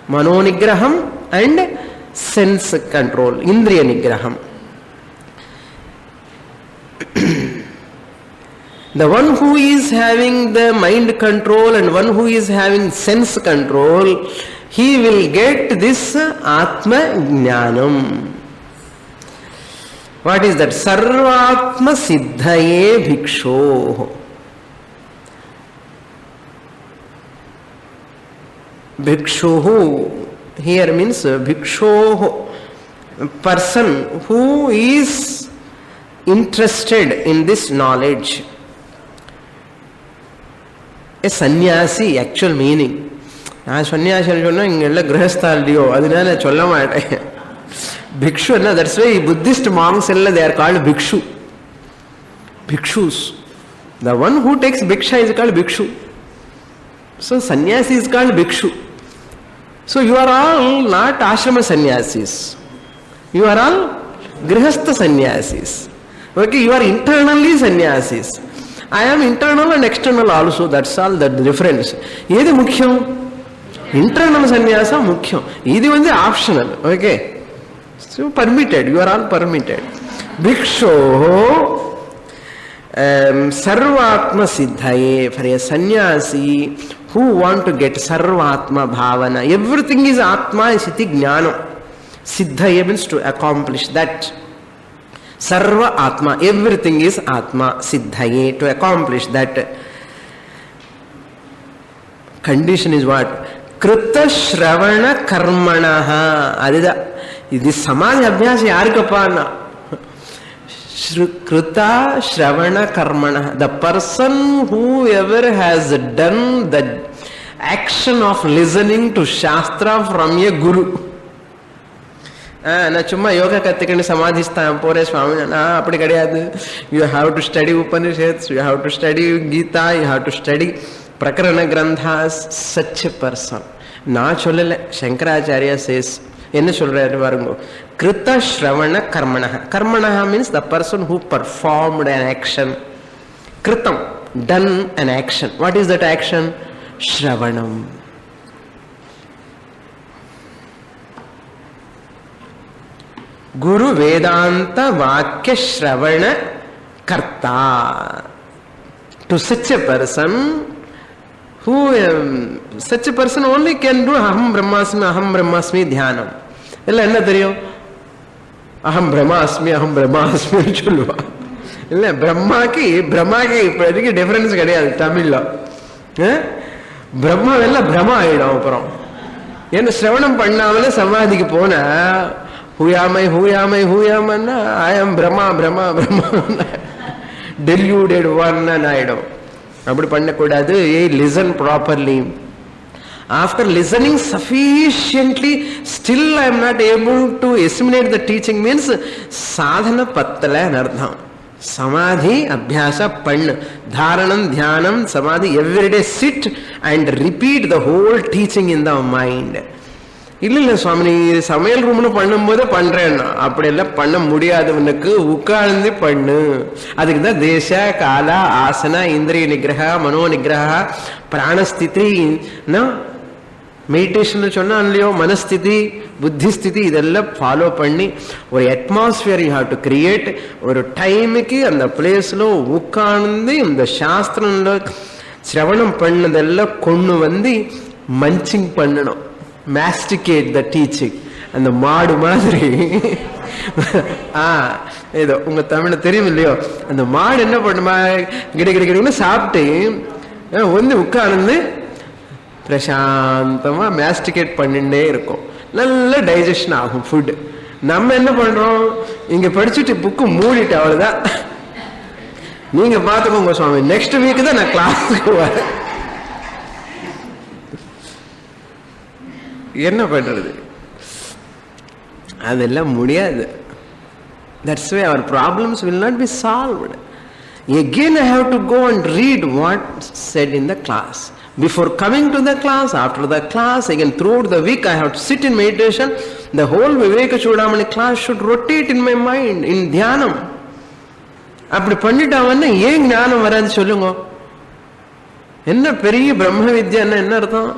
Mano nigraham and sense control, indriya nigraham. The one who is having the mind control and one who is having sense control, he will get this Atma Jnanam. What is that? Sarvatma Siddhaye Bhiksho. Bhikshu here means Bhikshu, person who is interested in this knowledge. A sannyasi, actual meaning. Sannyasi ingella grihasthalliyo adinala solla maate. Bhikshu, that's why Buddhist monks they are called bhikshu. Bhikshus. The one who takes bhiksha is called bhikshu. So sannyasi is called bhikshu. So you are all not ashrama sannyasis. You are all grihastha sannyasis. Okay, you are internally sannyasis. I am internal and external also. That's all the difference. Yedi mukhyam? Internal sannyasa mukhyam. Yedi one is optional. Okay. So permitted. You are all permitted. Bhiksho sarvatma siddhaye. For a sannyasi who want to get sarvatma bhavana. Everything is atma is iti jnanam. Siddhaye means to accomplish that. Sarva atma. Everything is atma. Siddhaye. To accomplish that. Condition is what? Krita shravana karmanaha. Adida. This samadhi abhyasa yarikapana. Krita shravana karmana. The person whoever has done the action of listening to Shastra from a guru. Na chumma yoga kattikandi samadhistham pore swami appadi kadiyadu. You have to study Upanishads, you have to study Gita, you have to study Prakarana Granthas. Such a person. Na chollale. Shankaracharya says, enna solraru varungo. Krita shravana karmanaha. Karmanaha means the person who performed an action. Kritam, done an action. What is that action? Shravanam. Guru Vedanta Vakya Shravana Karta. To such a person, such a person only can do Aham Brahmasmi Dhyanam. Illa enna theriyum? Aham Brahmasmi சொல்லுவா. இல்லை பிரம்மாக்கு இப்போதைக்கு difference கிடையாது தமிழ்ல. பிரம்மாவெல்லாம் பிரம்மா ஆயிடும். அப்புறம் ஏன்னா சிரவணம் பண்ணாமலே சமாதிக்கு போன ஹூயாமைன்னா ஐ ஆம் பிரம்மா டெல்யூடட் ஒன் ஆயிடும். அப்படி பண்ணக்கூடாது. Listen properly. After listening sufficiently, still I am not able to assimilate the teaching means sadhana pattala anardham. Samadhi abhyasa panna. Dharanam, dhyanam, samadhi. Every day sit and repeat the whole teaching in the mind. இல்ல சுவாமி, நீ சமையல் ரூம்னு பண்ணும்போது பண்றேன்னா, அப்படியெல்லாம் பண்ண முடியாதவனுக்கு உட்கார்ந்து பண்ணு. அதுக்கு தான் தேச கால ஆசன இந்திரிய நிகிரக மனோ நிகிரக பிராணஸ்திதி மெடிடேஷன் சொன்னா இல்லையோ, மனஸ்திதி புத்தி ஸ்திதி இதெல்லாம் ஃபாலோ பண்ணி ஒரு atmosphere you have to create. ஒரு டைமுக்கு அந்த பிளேஸ்ல உட்கார்ந்து இந்த சாஸ்திரம்ல சிரவணம் பண்ணதெல்லாம் கொண்டு வந்து மஞ்சிங் பண்ணணும், மாஸ்டிகேட் த டீச்சிங். அந்த மாடு மாதிரி ஏதோ உங்க தமிழ் தெரியும் இல்லையோ, அந்த மாடு என்ன பண்ணுமா, கிடைக்கின்னு சாப்பிட்டு வந்து உட்கார்ந்து பிரசாந்தமா மாஸ்டிகேட் பண்ணிட்டே இருக்கும், நல்ல டைஜஷன் ஆகும் ஃபுட். நம்ம என்ன பண்றோம், இங்க படிச்சுட்டு புக்கு மூடிட்டு அவ்வளவுதான். நீங்க பாத்துக்கோங்க சுவாமி, நெக்ஸ்ட் வீக் தான் நான் கிளாஸுக்கு வரேன். என்ன பண்றது, அதெல்லாம் முடியாது. That's why our problems will not be solved. Again I have to go and read what said in the class. Before coming to the class, after the class, again throughout the week I have to sit in meditation. The whole Viveka Chudamani class should rotate in my mind, in dhyanam. அப்படி பண்ணிட்டாங்கன்னா ஏன் ஞானம் வராது சொல்லுங்க? என்ன பெரிய பிரம்ம வித்யான்னா என்ன அர்த்தம்?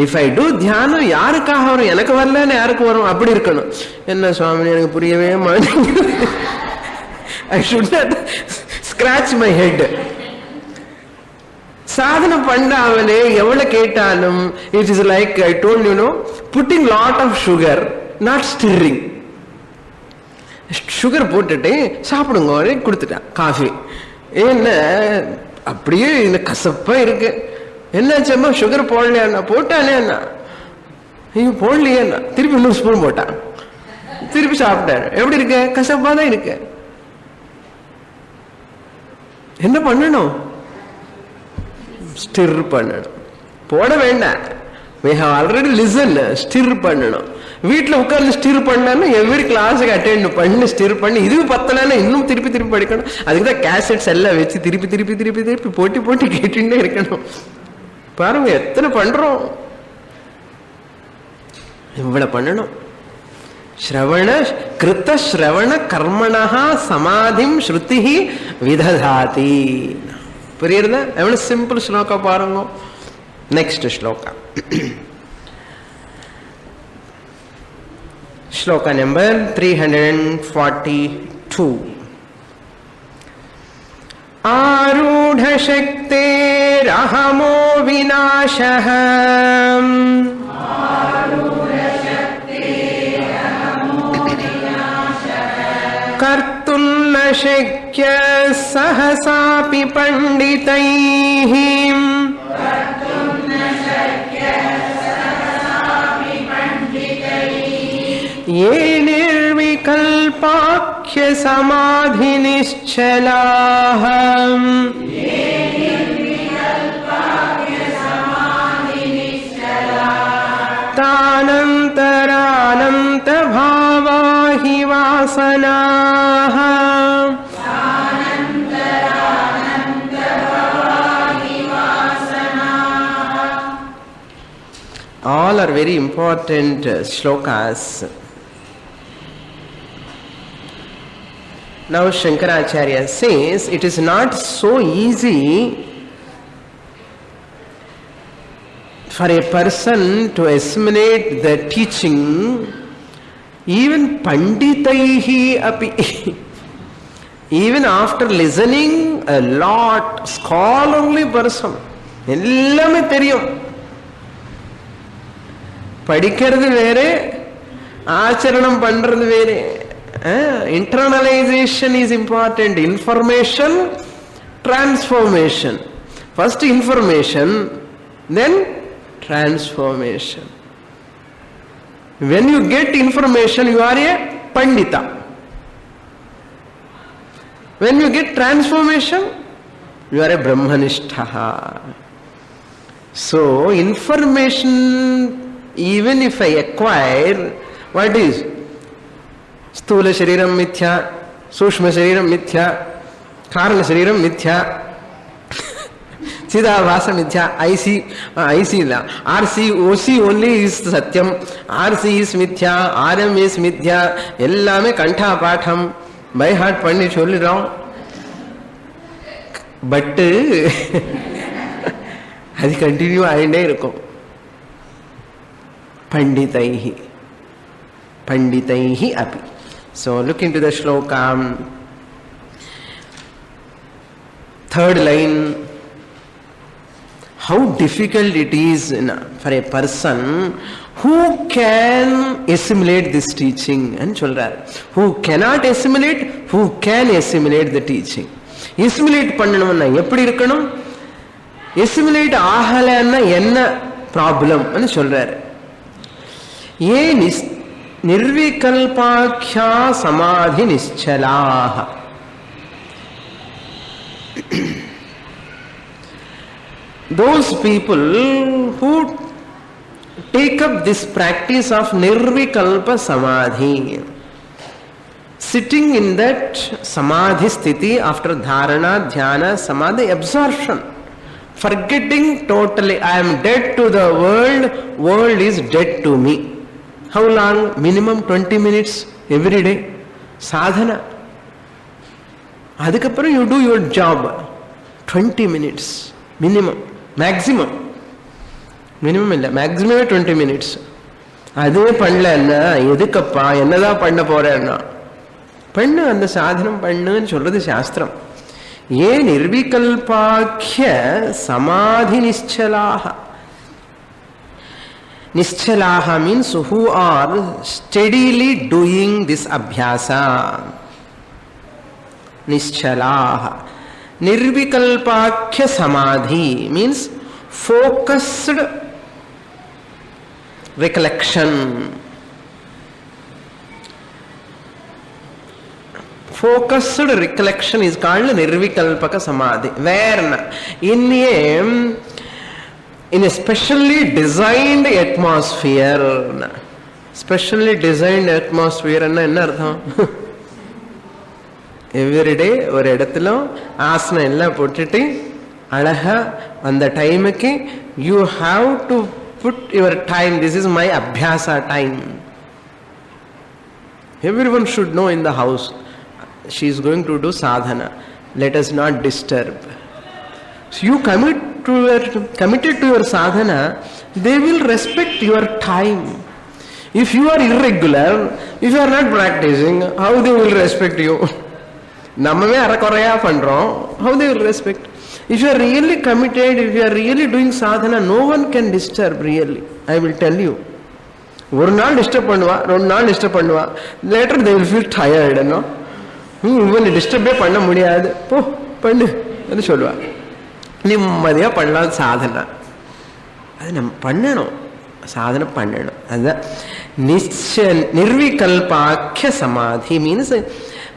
இஃப் ஐ டூ தியானம் யாருக்காக வரும், எனக்கு வரலன்னு யாருக்கு வரும்? அப்படி இருக்கணும். என்ன சுவாமி எனக்கு புரியவே மாட்டேங்குது. I should not scratch my head. சாதனை பண்ணாமலே எவ்வளவு கேட்டாலும் it is like I told you no, putting lot of sugar, not string. Sugar போட்டுட்டு சாப்பிடுங்க கொடுத்துட்டான் காஃபி. என்ன அப்படியே இந்த கசப்பா இருக்கு, என்னாச்சம்மா சுகர் போடலையா? போட்டானே அண்ணா, நீங்க போடலையே அண்ணா. திருப்பி இன்னொரு ஸ்பூன் போட்டான், திருப்பி சாப்பிட்டாரு. எப்படி இருக்கு? கசப்பா தான் இருக்கு. என்ன பண்ணணும்? ஸ்டிர் பண்ணணும். போட வேண்டாம், we have already listened. Stir பண்ணணும். வீட்டில் உட்கார்ந்து ஸ்டிர் பண்ணாலும் எவ்ரி கிளாஸுக்கு அட்டெண்ட் பண்ணி ஸ்டிர் பண்ணி இது பத்தலன்னா இன்னும் திருப்பி திருப்பி படிக்கணும். அதுக்கு தான் கேசட்ஸ் எல்லாம் வச்சு திருப்பி திருப்பி திருப்பி திருப்பி போட்டி போட்டி கேட்டுட்டே இருக்கணும். பாருங்க எத்தனை பண்றோம். இவ்வளவு பண்ணணும். ஸ்ரவண கிருத்த ஸ்ரவண கர்மணா சமாதிம் ஸ்ருதி விததாதி. புரியுறதா? எவ்வளவு சிம்பிள் ஸ்லோகா பாருங்க. Next shloka, shloka number 342. ஆரூಢ சக்தேரஹமோ விநாசஹ கர்த்தும் ந சக்ய சஹசாபி பண்டிதைஹ ये निर्विकल्पाख्य समाधि निश्चलाः तानन्तरानन्त भावा हि वासनाः all are very important shlokas. Now Shankaracharya says it is not so easy for a person to assimilate the teaching, even panditaihi api. Even after listening a lot, scholarly person, ellame theriyum. படிக்கிறது வேற, ஆச்சரணம் பண்றது வேற. Internalization is important. Information, transformation. First information, then transformation. When you get information, you are a pandita. When you get transformation, you are a brahmanistha. So information, even if I acquire, what is? स्थूल शरीरम मिथ्या, सूक्ष्म शरीरम मिथ्या, कारण शरीरम मिथ्या, Chidabhasa Mithya, IC la. RC, OC only is Satyam. RC is Mithya, RM is Mithya. Ellame Kantha Patham. By heart Pandit Choli Rao. But అది కంటిన్యూ అయిండే ఇరుకో. పండితైః పండితైః అపి. So look into the shloka. Third line. How difficult it is for a person who can assimilate this teaching and சொல்றார். Who cannot assimilate, who can assimilate the teaching. Assimilate பண்ணணும்னா எப்படி இருக்கணும்? Assimilate ஆகலன்னா என்ன problem ன்னு சொல்றார். ये निर्विकल्पाख्या समाधि निश्चलाः. Those people who take up this practice of nirvikalpa samadhi, sitting in that samadhi sthiti after dharana, dhyana, samadhi, absorption, forgetting totally, I am dead to the world is dead to me. How long? Minimum 20 minutes every day. Sadhana. Adhikapparam you do your job. 20 minutes. Minimum. Maximum. Minimum illa. Maximum 20 minutes. Adhe pannala edukappa ennada panna porena. Pannu and sadhanam pannu nu solradhu shastram. Ye nirvikalpakhya samadhi nischalaha. Nischalaha means who are steadily doing this abhyasa. Nischalaha. Nirvikalpakhya samadhi means focused recollection. Focused recollection is called nirvikalpaka samadhi. Where in a specially designed atmosphere. Specially designed atmosphere enna artham? Every day ஒரு இடத்துல ஆசனம் எல்லாம் போட்டுட்டு அழகா அந்த டைமுக்கு you have to put your time. This is my abhyasa time. Everyone should know in the house she is going to do sadhana. Let us not disturb. So you committed to your sadhana, they will respect your time. If you are irregular, if you are not practicing, how they will respect you? நம்மவே அறக்குறையா பண்றோம். How they will respect? If you are really committed, if you are really doing sadhana, no one can disturb really. I will tell you. ஒரு நாள் disturb பண்ணுவா, ரெண்டு நாள் disturb பண்ணுவா. Later they will feel tired, no? இவன் டிஸ்டர்பே பண்ண முடியாது, போ பண்ணு என்று சொல்லுவா. நிம்மதியா பண்ணலாம் சாதனை. அது நம்ம பண்ணணும், சாதனை பண்ணணும். அதுதான் nirvikalpakhya samadhi means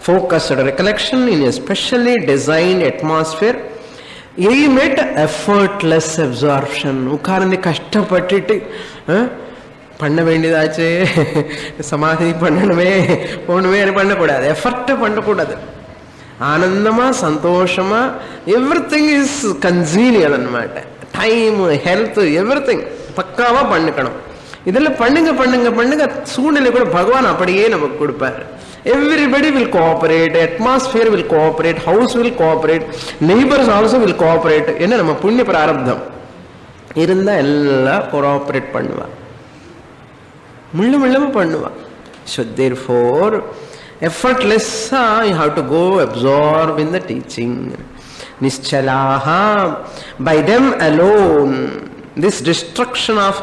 focused recollection in a specially designed atmosphere. Aim at effortless absorption. உட்கார்ந்து கஷ்டப்பட்டுட்டு பண்ண வேண்டியதாச்சு, சமாதி பண்ணணுமே ஒண்ணுமே பண்ணக்கூடாது, எஃபர்ட் பண்ணக்கூடாது. ஆனந்தமா சந்தோஷமா எவ்ரிதிங் இஸ் கன்வீனியன்ட் அన్నమాట. டைம், ஹெல்த், எவ்ரிதிங் பக்காவா பண்ணிக்கணும். இதெல்லாம் பண்ணுங்க பண்ணுங்க பண்ணுங்க, சூழ்நிலை கூட பகவான் அப்படியே நமக்கு கொடுப்பாரு. Everybody will cooperate, atmosphere will cooperate, house will cooperate, neighbors also will cooperate. என்ன நம்ம புண்ணிய பிராரப்தம் இருந்தா எல்லாம் கோஆபரேட் பண்ணுவா, முள்ளு பண்ணுவா. So therefore effortless you have to go absorb in the teaching. Nischalaha, by them alone this destruction of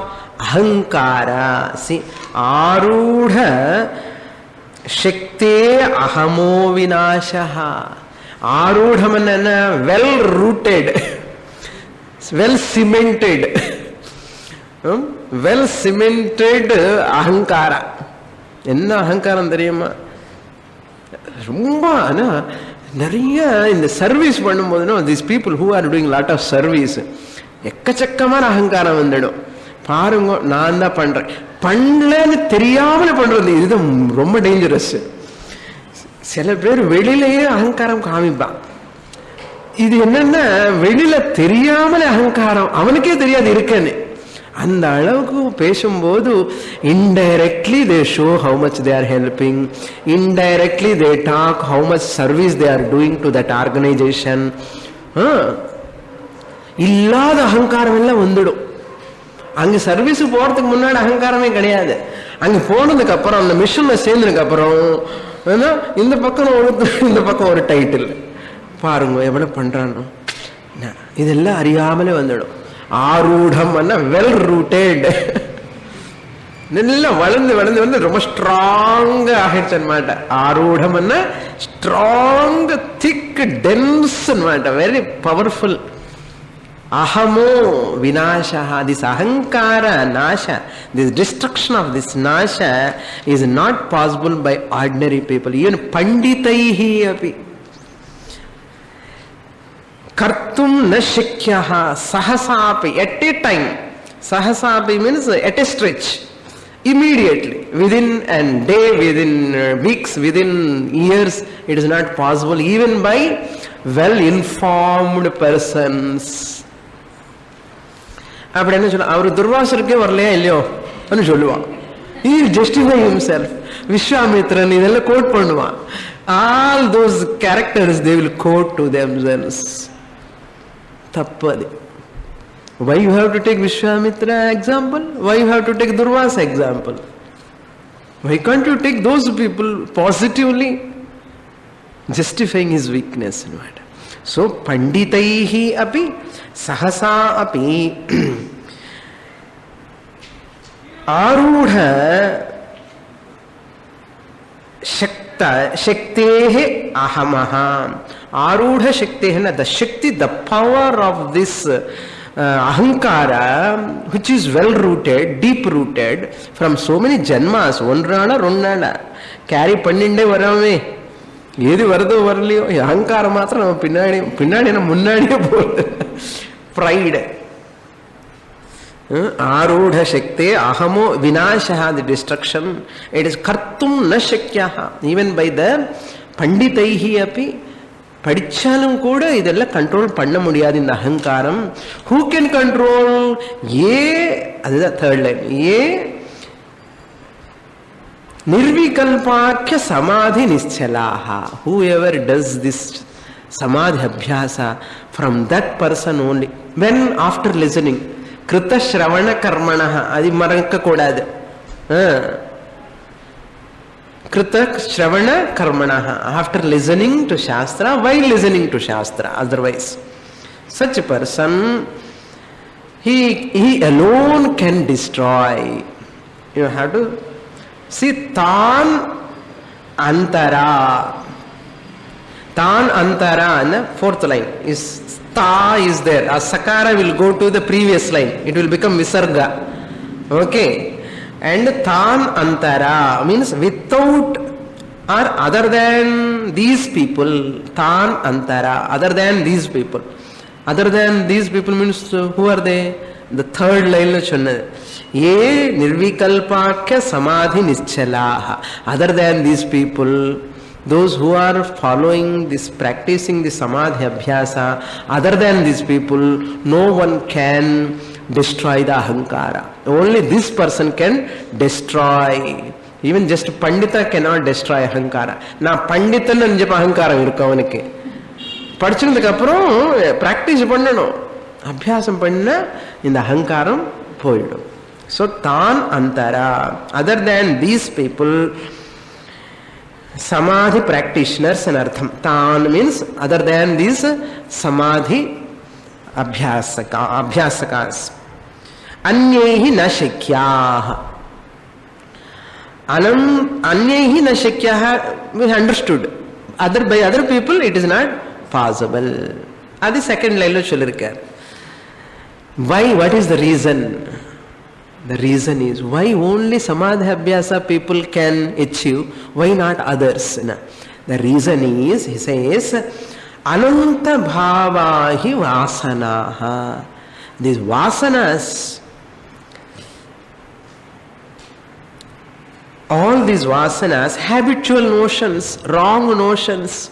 ahankara. See, arudha shakti ahamo vinashaha. Arudhamanana well rooted, well cemented, well cemented ahankara. என்ன அகங்காரம் தெரியுமா? ரொம்ப நிறைய இந்த service பண்ணும்போதுனா these people who are doing lot of service எக்கச்சக்கமான அகங்காரம் வந்துடும். பாருங்க, நான் தான் பண்றேன், பண்ணலன்னு தெரியாமல பண்றது, இது ரொம்ப டேஞ்சரஸ். சில பேர் வெளியிலேயே அகங்காரம் காமிப்பான், இது என்னன்னா வெளியில தெரியாமலே அகங்காரம், அவனுக்கே தெரியாது இருக்கேன்னு. அந்த அளவுக்கு பேசும்போது indirectly they show how much they are helping, indirectly they talk how much service they are doing to that organisation. இல்லாத அகங்காரம் எல்லாம் வந்துடும். அங்க சர்வீஸ் போறதுக்கு முன்னாடி அகங்காரமே கிடையாது. அங்க போனதுக்கு அப்புறம் அந்த மிஷன்ல சேர்ந்ததுக்கு அப்புறம் இந்த பக்கம் இந்த பக்கம் ஒரு டைட்டில் பாருங்க எவ்வளவு பண்றானோ, இதெல்லாம் அறியாமலே வந்துடும். ஆரூடம் வெல் ரூட்டட், நல்லா வளர்ந்து வளர்ந்து வந்து ரொம்ப ஸ்ட்ராங் ஆகிடுச்சு அన్నమాట. ஆரூடம் ஸ்ட்ராங், திக், டென்ஸ் அన్నమాట, very powerful. ahamo vinasha, this ahankara nasha, this destruction of this nasha is not possible by ordinary people, even panditaihi api kartum na shakyaha sahasapi, at a time. Sahasapi means at a stretch, immediately, within a day, within weeks, within years, it is not possible even by well informed persons. அப்படி என்ன சொல்ல, அவர் துர்வாசருக்கே வரலையா இல்லையோ சொல்லுவான். He will justify himself. Vishwamitra இதெல்லாம் code பண்ணுவான். All those characters they will quote to themselves. தப்பு அது. Why you have to take Vishwamitra example? Why you have to take Durvasa example? Why can't you take those people positively, justifying his weakness? So panditaihi api sahasa api arudha shaktehe ahamaha. Arudha shaktehe, the shakti, the power of this ahankara, which is well rooted, deep rooted from so many janmas, onrana ronnana carry panninde varame. ஏது வருதோ வரலையோ, அகங்காரம் மாத்திரம் நம்ம பின்னாடி பின்னாடி முன்னாடியே போகுது. ப்ரைடு. ஆரூட சக்தே அகமோ விநாசா, தி டிஸ்ட்ரக்ஷன். இட் இஸ் கர்த்தும் ந சக்யா ஈவன் பை த பண்டிதைஹி அப்படி. படிச்சாலும் கூட இதெல்லாம் கண்ட்ரோல் பண்ண முடியாது இந்த அகங்காரம். Who can control? ஏ, அதுதான் தேர்ட் லைன். ஏ Nirvikalpakya samadhi nischalaha. Whoever does this samadhi abhyasa, from that person only, when after listening, krita shravana karmanaha, adi maranka kodadu. Krita shravana karmanaha, after listening to shastra, while listening to shastra, otherwise. Such a person, he alone can destroy. You have to see tan antara. Tan antara, and the fourth line is ta is there. A sakara will go to the previous line. It will become visarga. Okay. And tan antara means without or other than these people. Tan antara, other than these people. Other than these people means who are they? The third line lo chonnadu. Ye nirvikalpakya samadhi nischalaha. Other than these people, those who are following this, practicing the samadhi abhyasa, other than these people, no one can destroy the ahankara. Only this person can destroy. Even just pandita cannot destroy ahankara. Na panditan anjappa ahankaram irukku avanukku. படிச்சதுக்கு அப்புறம் practice பண்ணணும், அபியாசம் பண்ண இந்த அகங்காரம் போயிடும். So tan antara, other than these people, samadhi practitioners and artham. Tan means other than these samadhi abhyasakas. Anyehi na shakyah. Anyehi na shakyah we understood. By other people it is not possible. Adi second line lo sollirukar. Why? What is the reason? The reason is why only samadhi abhyasa people can achieve, why not others? The reason is, he says, ananta bhavahi vasanaha. These vasanas, all these vasanas, habitual notions, wrong notions,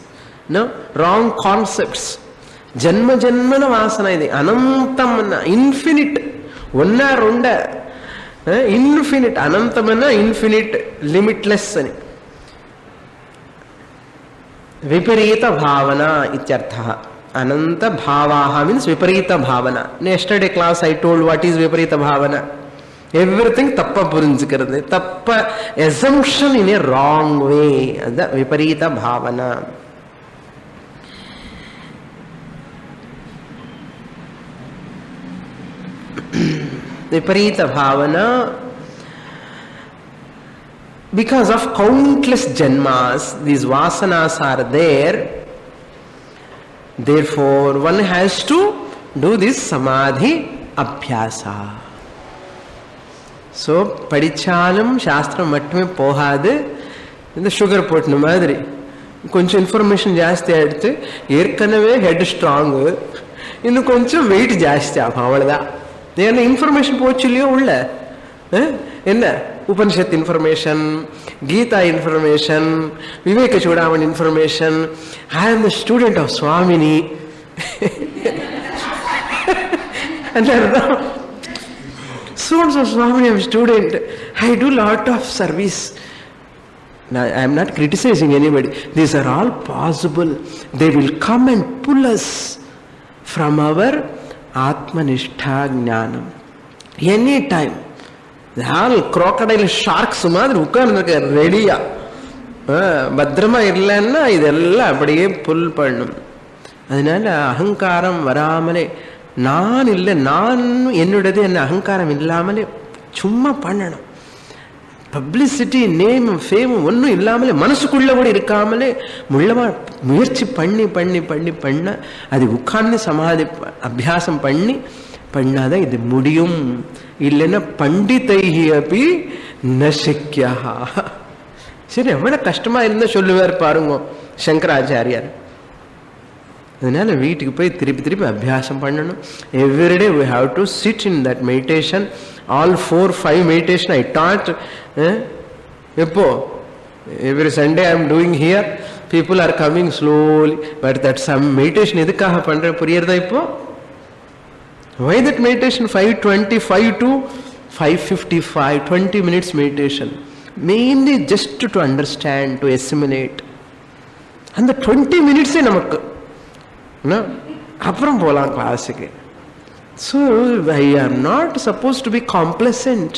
wrong concepts, జన్మ జన్మల వాసన ఇది, అనంతమన్న infinite, ఒన్నా రెండ, infinite, అనంతమన్న infinite, limitless అని. విపరీత భావన ఇత్యర్థ. అనంత భావాహ means విపరీత భావన. Yesterday class I told what is విపరీత భావన. எவ்ரிதிங் தப்பா புரிஞ்சுக்கிறது, தப்ப எசம்ஷன் இன் ஏ ராங் வே, அதுதான் விபரீத பாவனா. விபரீத Bhavana because of countless janmas these vasanas are there, therefore one has to do this samadhi abhyasa. So படித்தாலும் சாஸ்திரம் மட்டுமே போகாது. இந்த சுகர் போட்டின மாதிரி கொஞ்சம் இன்ஃபர்மேஷன் ஜாஸ்தி ஆகிடுத்து, ஏற்கனவே ஹெட் ஸ்ட்ராங்கு, இன்னும் கொஞ்சம் வெயிட் ஜாஸ்தி ஆகும், அவ்வளோதான். ஏன்னா இன்ஃபர்மேஷன் போச்சு இல்லையோ உள்ள. என்ன உபனிஷத் இன்ஃபர்மேஷன், கீதா இன்ஃபர்மேஷன், விவேக சூடாமணி இன்ஃபர்மேஷன், ஐ ஆம் த ஸ்டூடெண்ட் ஆஃப் சுவாமினி அதான். So and so Swami, I am student, I do lot of service. Now I am not criticizing anybody, these are all possible. They will come and pull us from our Atmanishtha Jnanam any time. They all crocodile sharks மாதிரி உட்கார்ந்துருக்க ரெடியா. பத்திரமா இல்லைன்னா இதெல்லாம் அப்படியே புல் பண்ணும். அதனால அகங்காரம் வராமலே, நான் இல்லை, நான் என்னுடையது என்ன அகங்காரம் இல்லாமலே சும்மா பண்ணணும். பப்ளிசிட்டி, நேம், ஃபேம் ஒன்றும் இல்லாமலே, மனசுக்குள்ளே கூட இருக்காமலே முள்ளமாக முயற்சி பண்ணி பண்ணி பண்ணி பண்ண, அது உட்கார்ந்து சமாதி அபியாசம் பண்ணி பண்ணாதான் இது முடியும். இல்லைன்னா பண்டிதைஹி அப்படி நசிக்கியா. சரி, எவ்வளோ கஷ்டமாக இருந்தால் சொல்லுவார் பாருங்க சங்கராச்சாரியார். அதனால வீட்டுக்கு போய் திருப்பி திருப்பி அபியாசம் பண்ணணும். Everyday we have to sit in that meditation. All 4-5 meditation I taught. எப்போ every Sunday I am doing here. People are coming slowly, but that some meditation எதுக்காக பண்ற புரியுறதா இப்போ? Why that meditation 5:25 to 5:55, 20 minutes meditation, mainly just to understand, to assimilate. அந்த 20 minutes நமக்கு அப்புறம் போலாம் கிளாஸுக்கு. So I am not supposed to be complacent.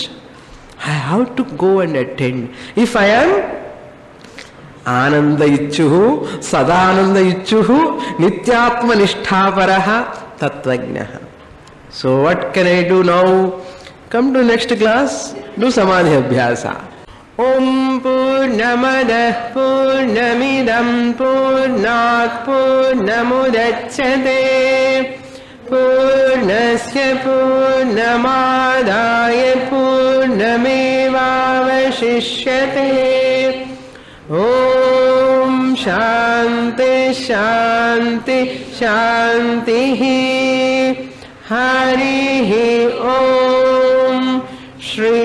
I have to go and attend. If I am ஆனந்த இச்சுஹு சதானந்த இச்சுஹு நித்யாத்ம நிஷ்டாபரஹ தத்வஜ்ஞः. So what can I do now? Come to next class, do samadhi abhyasa. ஓம் பூர்ணமதః பூர்ணமிதம் பூர்ணாத் பூர்ணமுதச்யதே பூர்ணஸ்ய பூர்ணமாதாய பூர்ணமேவாவசிஷ்யதே. ஓம் சாந்தி சாந்தி சாந்திः. ஹரிः ஓம். ஸ்ரீ